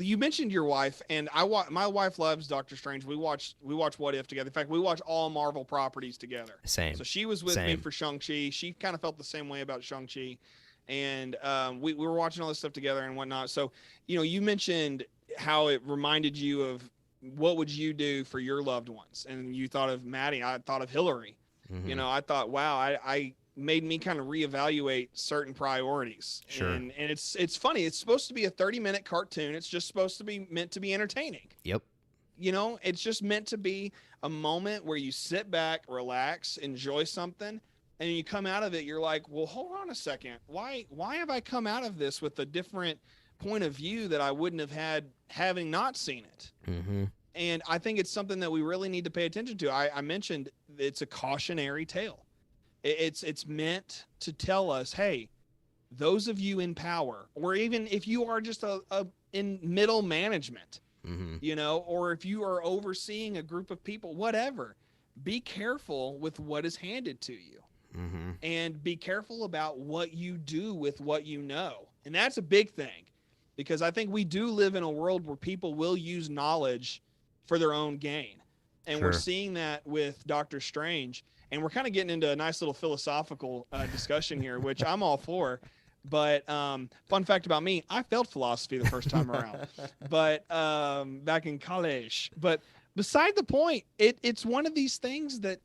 you mentioned your wife, and my wife loves Doctor Strange. We watch What If together. In fact, we watch all Marvel properties together. Same. So she was with me for Shang-Chi. She kind of felt the same way about Shang-Chi, and we were watching all this stuff together and whatnot. So you mentioned how it reminded you of what would you do for your loved ones, and you thought of Maddie. I thought of Hillary. I thought, wow, I made me kind of reevaluate certain priorities. Sure. And it's funny. It's supposed to be a 30-minute cartoon. It's just supposed to be meant to be entertaining. Yep. It's just meant to be a moment where you sit back, relax, enjoy something, and you come out of it, you're like, well, hold on a second. Why have I come out of this with a different point of view that I wouldn't have had having not seen it? And I think it's something that we really need to pay attention to. I mentioned it's a cautionary tale. It's meant to tell us, hey, those of you in power, or even if you are just in middle management, or if you are overseeing a group of people, whatever, be careful with what is handed to you. And be careful about what you do with what you know. And that's a big thing, because I think we do live in a world where people will use knowledge for their own gain. And we're seeing that with Doctor Strange. And we're kind of getting into a nice little philosophical discussion here, which I'm all for. But fun fact about me, I failed philosophy the first time around, but back in college. But beside the point, it's one of these things that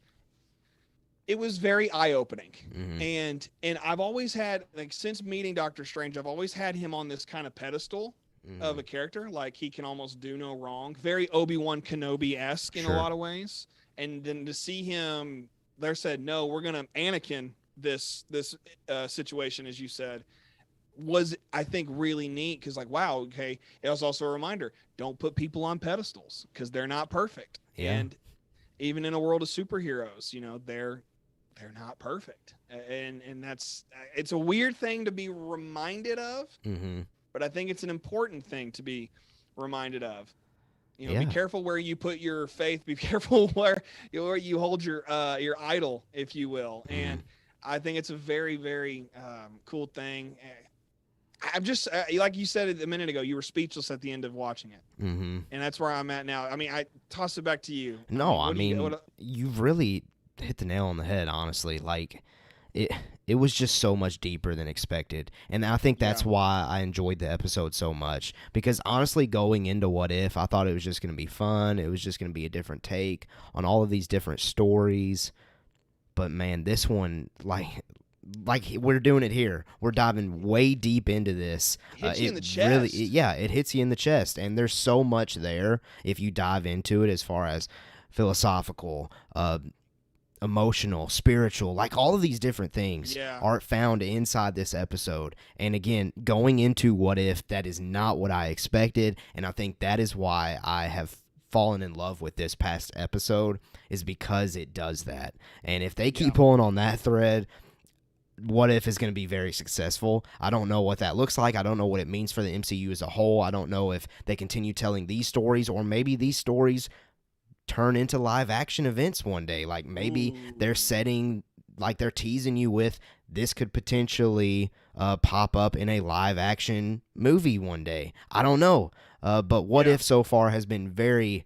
it was very eye-opening. And I've always had, since meeting Doctor Strange, I've always had him on this kind of pedestal of a character. Like, he can almost do no wrong. Very Obi-Wan Kenobi-esque in a lot of ways. And then to see him there said, no, we're going to Anakin this situation, as you said, was, I think, really neat. Because wow, okay. It was also a reminder, don't put people on pedestals because they're not perfect. Yeah. And even in a world of superheroes, they're not perfect. And it's a weird thing to be reminded of, but I think it's an important thing to be reminded of. Be careful where you put your faith. Be careful where you hold your idol, if you will. And I think it's a very, very cool thing. I'm just like you said a minute ago, you were speechless at the end of watching it, and that's where I'm at now. I mean, I toss it back to you. No, you've really hit the nail on the head. Honestly, like it was just so much deeper than expected, and I think that's why I enjoyed the episode so much. Because honestly, going into What If, I thought it was just going to be fun. It was just going to be a different take on all of these different stories. But man, this one, like we're doing it here. We're diving way deep into this. It hits you in the chest. It hits you in the chest, and there's so much there if you dive into it, as far as philosophical, emotional, spiritual, like all of these different things are found inside this episode. And again, going into What If, that is not what I expected, and I think that is why I have fallen in love with this past episode, is because it does that. And if they keep pulling on that thread, What If is going to be very successful. I don't know what that looks like. I don't know what it means for the MCU as a whole. I don't know if they continue telling these stories, or maybe these stories turn into live action events one day. Like maybe they're setting, like they're teasing you with, this could potentially pop up in a live action movie one day. I don't know. But What If so far has been very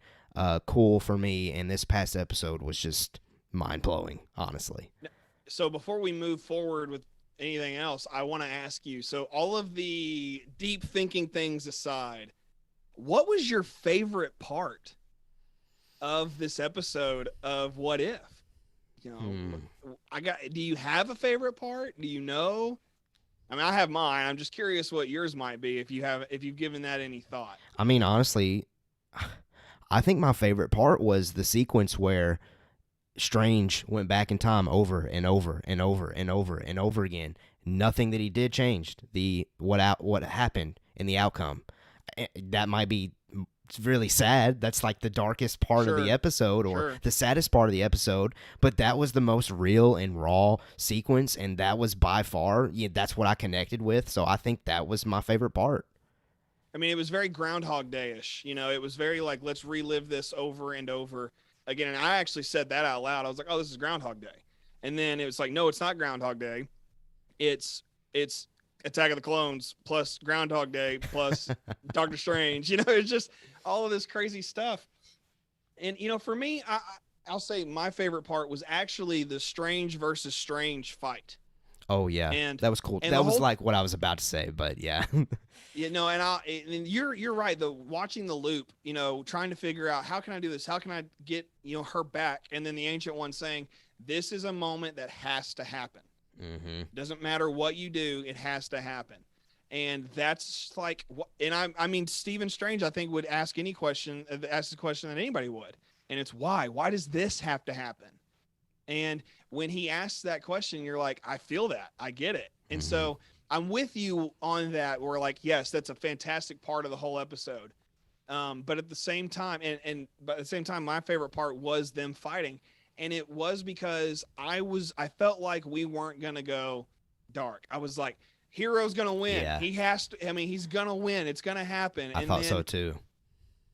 cool for me, and this past episode was just mind-blowing, honestly. So before we move forward with anything else, I want to ask you, so all of the deep thinking things aside, what was your favorite part of this episode of What If? Do you have a favorite part? Do you know? I mean, I have mine. I'm just curious what yours might be, if you've given that any thought. I mean, honestly, I think my favorite part was the sequence where Strange went back in time over and over and over and over and over again. Nothing that he did changed what happened in the outcome. That might be really sad. That's like the darkest part of the episode, or the saddest part of the episode. But that was the most real and raw sequence, and that was by far, that's what I connected with. So I think that was my favorite part. I mean, it was very Groundhog Day-ish. It was very like, let's relive this over and over again. And I actually said that out loud. I was like, oh, this is Groundhog Day. And then it was like, no, it's not Groundhog Day. It's Attack of the Clones plus Groundhog Day plus Doctor Strange. It's just all of this crazy stuff. And, for me, I'll say my favorite part was actually the Strange versus Strange fight. Oh, yeah. And that was cool. That was like what I was about to say, but yeah. And you're right, though, watching the loop, trying to figure out, how can I do this? How can I get, her back? And then the Ancient One saying, this is a moment that has to happen. Doesn't matter what you do, it has to happen. And that's like, and I mean, Stephen Strange, I think, would ask the question that anybody would. And it's why does this have to happen? And when he asks that question, you're like, I feel that, I get it. And so I'm with you on that. We're like, yes, that's a fantastic part of the whole episode. But at the same time, my favorite part was them fighting. And it was because I felt like we weren't going to go dark. I was like, hero's going to win. Yeah. He has to, he's going to win. It's going to happen. I thought so too.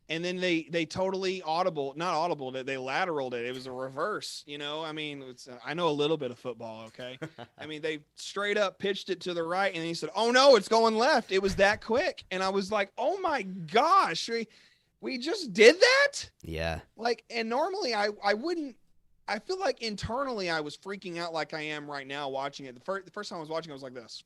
And then they totally they lateraled it. It was a reverse, I know a little bit of football. Okay. They straight up pitched it to the right, and he said, oh no, it's going left. It was that quick. And I was like, oh my gosh, we just did that. Yeah. Like, and normally I wouldn't. I feel like internally I was freaking out like I am right now watching it. The first time I was watching, I was like this.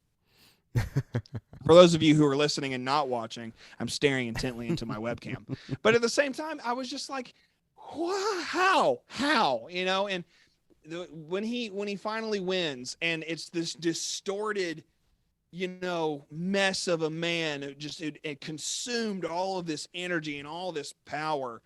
For those of you who are listening and not watching, I'm staring intently into my webcam. But at the same time, I was just like, how? And when he finally wins, and it's this distorted, mess of a man, it consumed all of this energy and all this power.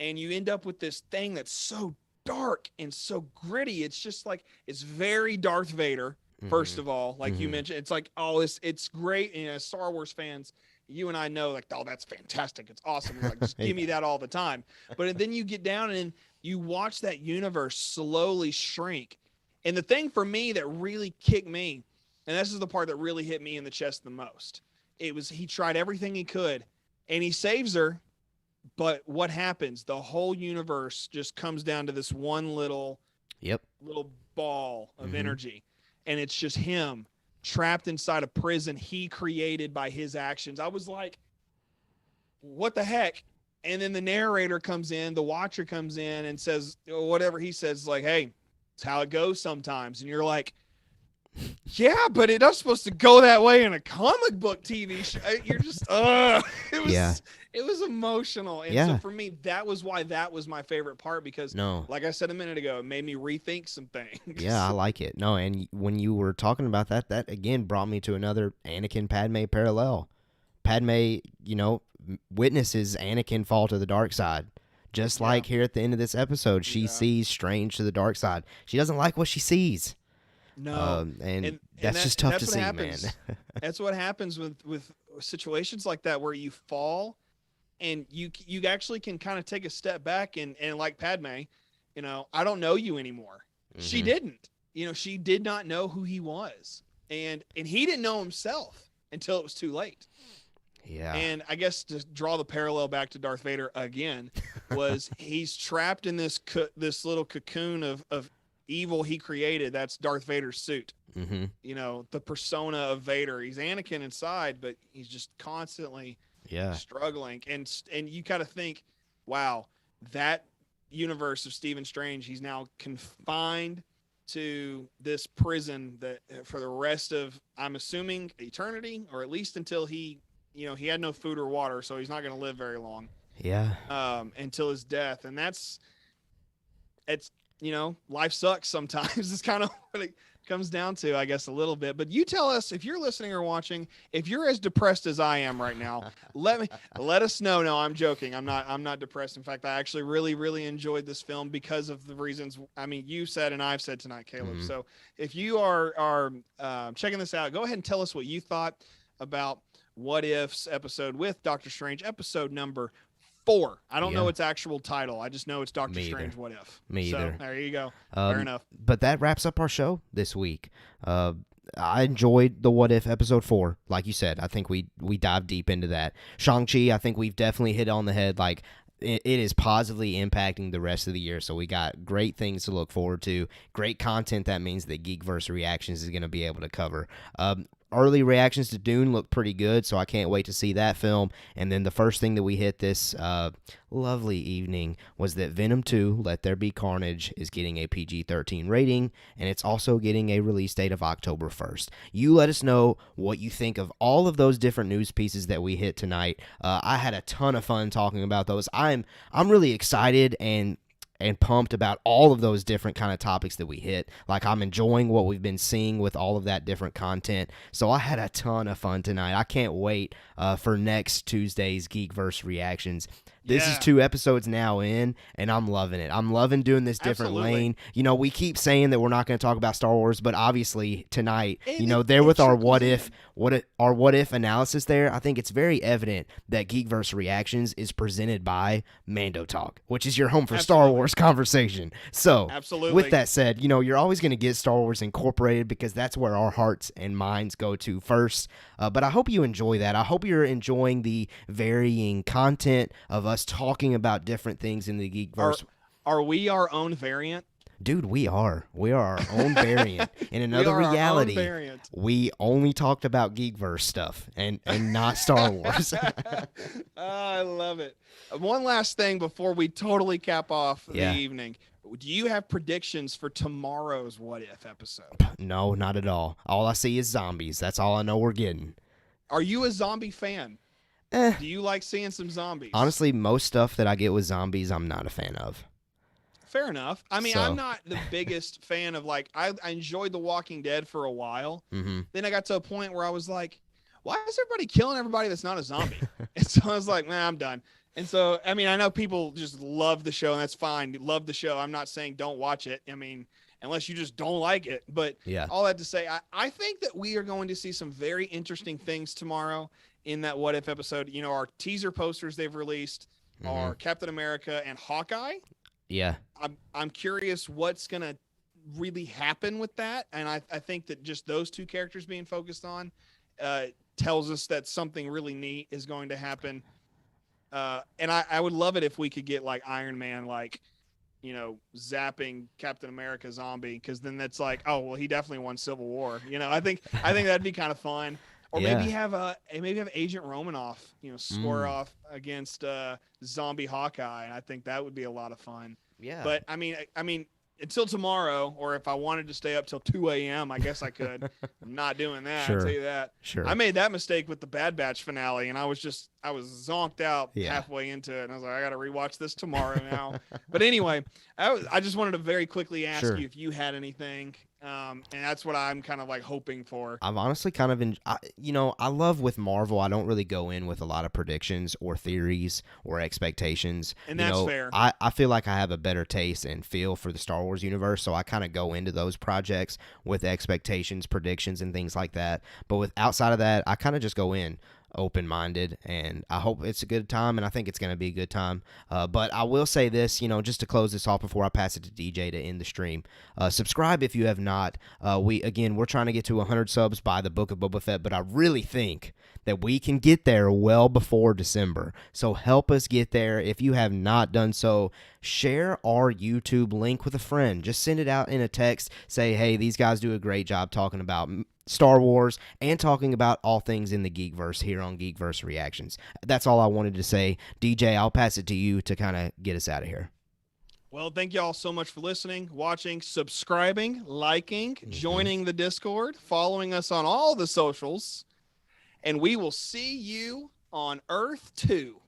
And you end up with this thing that's so dark and so gritty. It's just like, it's very Darth Vader. First of all, like you mentioned, it's like, oh, it's great. And Star Wars fans, you and I know, like, oh, that's fantastic. It's awesome. It's like, just give me that all the time. But then you get down and you watch that universe slowly shrink. And the thing for me that really kicked me, and this is the part that really hit me in the chest the most, it was he tried everything he could, and he saves her, But what happens? The whole universe just comes down to this one little ball of energy. And it's just him trapped inside a prison he created by his actions. I was like, what the heck? And then the narrator comes in, the watcher comes in and says whatever he says, like, hey, it's how it goes sometimes. And you're like, yeah, but it's not supposed to go that way in a comic book TV show. You're just, it was emotional. And so for me, that was why that was my favorite part, because like I said a minute ago, it made me rethink some things. Yeah, I like it. No, and when you were talking about that, that again brought me to another Anakin Padme parallel. Padme, witnesses Anakin fall to the dark side. Just like here at the end of this episode, she sees Strange to the dark side. She doesn't like what she sees. No, and that's just tough to see, man. That's what happens with situations like that, where you fall and you actually can kind of take a step back and like Padme, I don't know you anymore. She didn't. She did not know who he was. And he didn't know himself until it was too late. Yeah. And I guess to draw the parallel back to Darth Vader again, was he's trapped in this little cocoon of evil he created. That's Darth Vader's suit. The persona of Vader. He's Anakin inside, but he's just constantly struggling. And you kind of think, wow, that universe of Stephen Strange, he's now confined to this prison that for the rest of, I'm assuming, eternity, or at least until he had no food or water, so he's not going to live very long. Yeah. Until his death. And it's life sucks sometimes. It's kind of what it comes down to, I guess, a little bit. But you tell us, if you're listening or watching, if you're as depressed as I am right now, let us know. No, I'm joking. I'm not depressed. In fact, I actually really, really enjoyed this film because of the reasons, you said and I've said tonight, Caleb. So if you are checking this out, go ahead and tell us what you thought about What If's episode with Doctor Strange, episode number 4. I don't know its actual title. I just know it's Doctor Strange What If. Me either. So there you go. Fair enough. But that wraps up our show this week. I enjoyed the What If episode 4. Like you said, I think we dived deep into that. Shang-Chi, I think we've definitely hit on the head. Like, it is positively impacting the rest of the year. So we got great things to look forward to. Great content that means that Geekverse Reactions is going to be able to cover. Early reactions to Dune look pretty good, so I can't wait to see that film. And then the first thing that we hit this lovely evening was that Venom 2, Let There Be Carnage, is getting a PG-13 rating, and it's also getting a release date of October 1st. You let us know what you think of all of those different news pieces that we hit tonight. I had a ton of fun talking about those. I'm really excited and pumped about all of those different kind of topics that we hit. Like, I'm enjoying what we've been seeing with all of that different content. So I had a ton of fun tonight. I can't wait for next Tuesday's Geekverse Reactions. This is 2 episodes now in, and I'm loving it. I'm loving doing this different lane. We keep saying that we're not going to talk about Star Wars, but obviously tonight, our what if analysis there, I think it's very evident that Geekverse Reactions is presented by Mando Talk, which is your home for Star Wars conversation. So, with that said, you're always going to get Star Wars incorporated because that's where our hearts and minds go to first. But I hope you enjoy that. I hope you're enjoying the varying content of us talking about different things in the Geekverse. Are we our own variant? Dude, we are. We are our own variant. In another reality, we only talked about Geekverse stuff and not Star Wars. I love it. One last thing before we totally cap off the evening. Do you have predictions for tomorrow's What If episode? No, not at all. All I see is zombies. That's all I know we're getting. Are you a zombie fan? Do you like seeing some zombies? Honestly, most stuff that I get with zombies, I'm not a fan of. Fair enough. I mean, I'm not the biggest fan of, like, I enjoyed The Walking Dead for a while. Then I got to a point where I was like, why is everybody killing everybody that's not a zombie? And so I was like, man, I'm done. And so, I mean, I know people just love the show, and that's fine. You love the show. I'm not saying don't watch it. I mean, unless you just don't like it. But all that to say, I think that we are going to see some very interesting things tomorrow in that What If episode. Our teaser posters they've released are Captain America and Hawkeye. Yeah. I'm curious what's going to really happen with that. And I think that just those 2 characters being focused on tells us that something really neat is going to happen. And I would love it if we could get like Iron Man, like, zapping Captain America zombie, because then that's like, oh well, he definitely won Civil War. I think that'd be kind of fun. Or maybe have Agent Romanoff, square off against zombie Hawkeye, and I think that would be a lot of fun. Yeah. But I mean, until tomorrow, or if I wanted to stay up till 2 a.m., I guess I could. I'm not doing that. Sure. I'll tell you that. Sure. I made that mistake with the Bad Batch finale, and I was zonked out halfway into it, and I was like, I got to rewatch this tomorrow now. But anyway, I just wanted to very quickly ask you if you had anything, and that's what I'm kind of like hoping for. I've honestly kind of I love with Marvel, I don't really go in with a lot of predictions or theories or expectations. And that's fair. I feel like I have a better taste and feel for the Star Wars universe, so I kind of go into those projects with expectations, predictions, and things like that. But outside of that, I kind of just go in open-minded, and I hope it's a good time, and I think it's going to be a good time. But I will say this, just to close this off before I pass it to DJ to end the stream. Subscribe if you have not. We're trying to get to 100 subs by the Book of Boba Fett, but I really think that we can get there well before December. So help us get there. If you have not done so, share our YouTube link with a friend. Just send it out in a text. Say, hey, these guys do a great job talking about Star Wars and talking about all things in the Geekverse here on Geekverse Reactions. That's all I wanted to say. DJ, I'll pass it to you to kind of get us out of here. Well, thank you all so much for listening, watching, subscribing, liking, joining the Discord, following us on all the socials, and we will see you on Earth 2.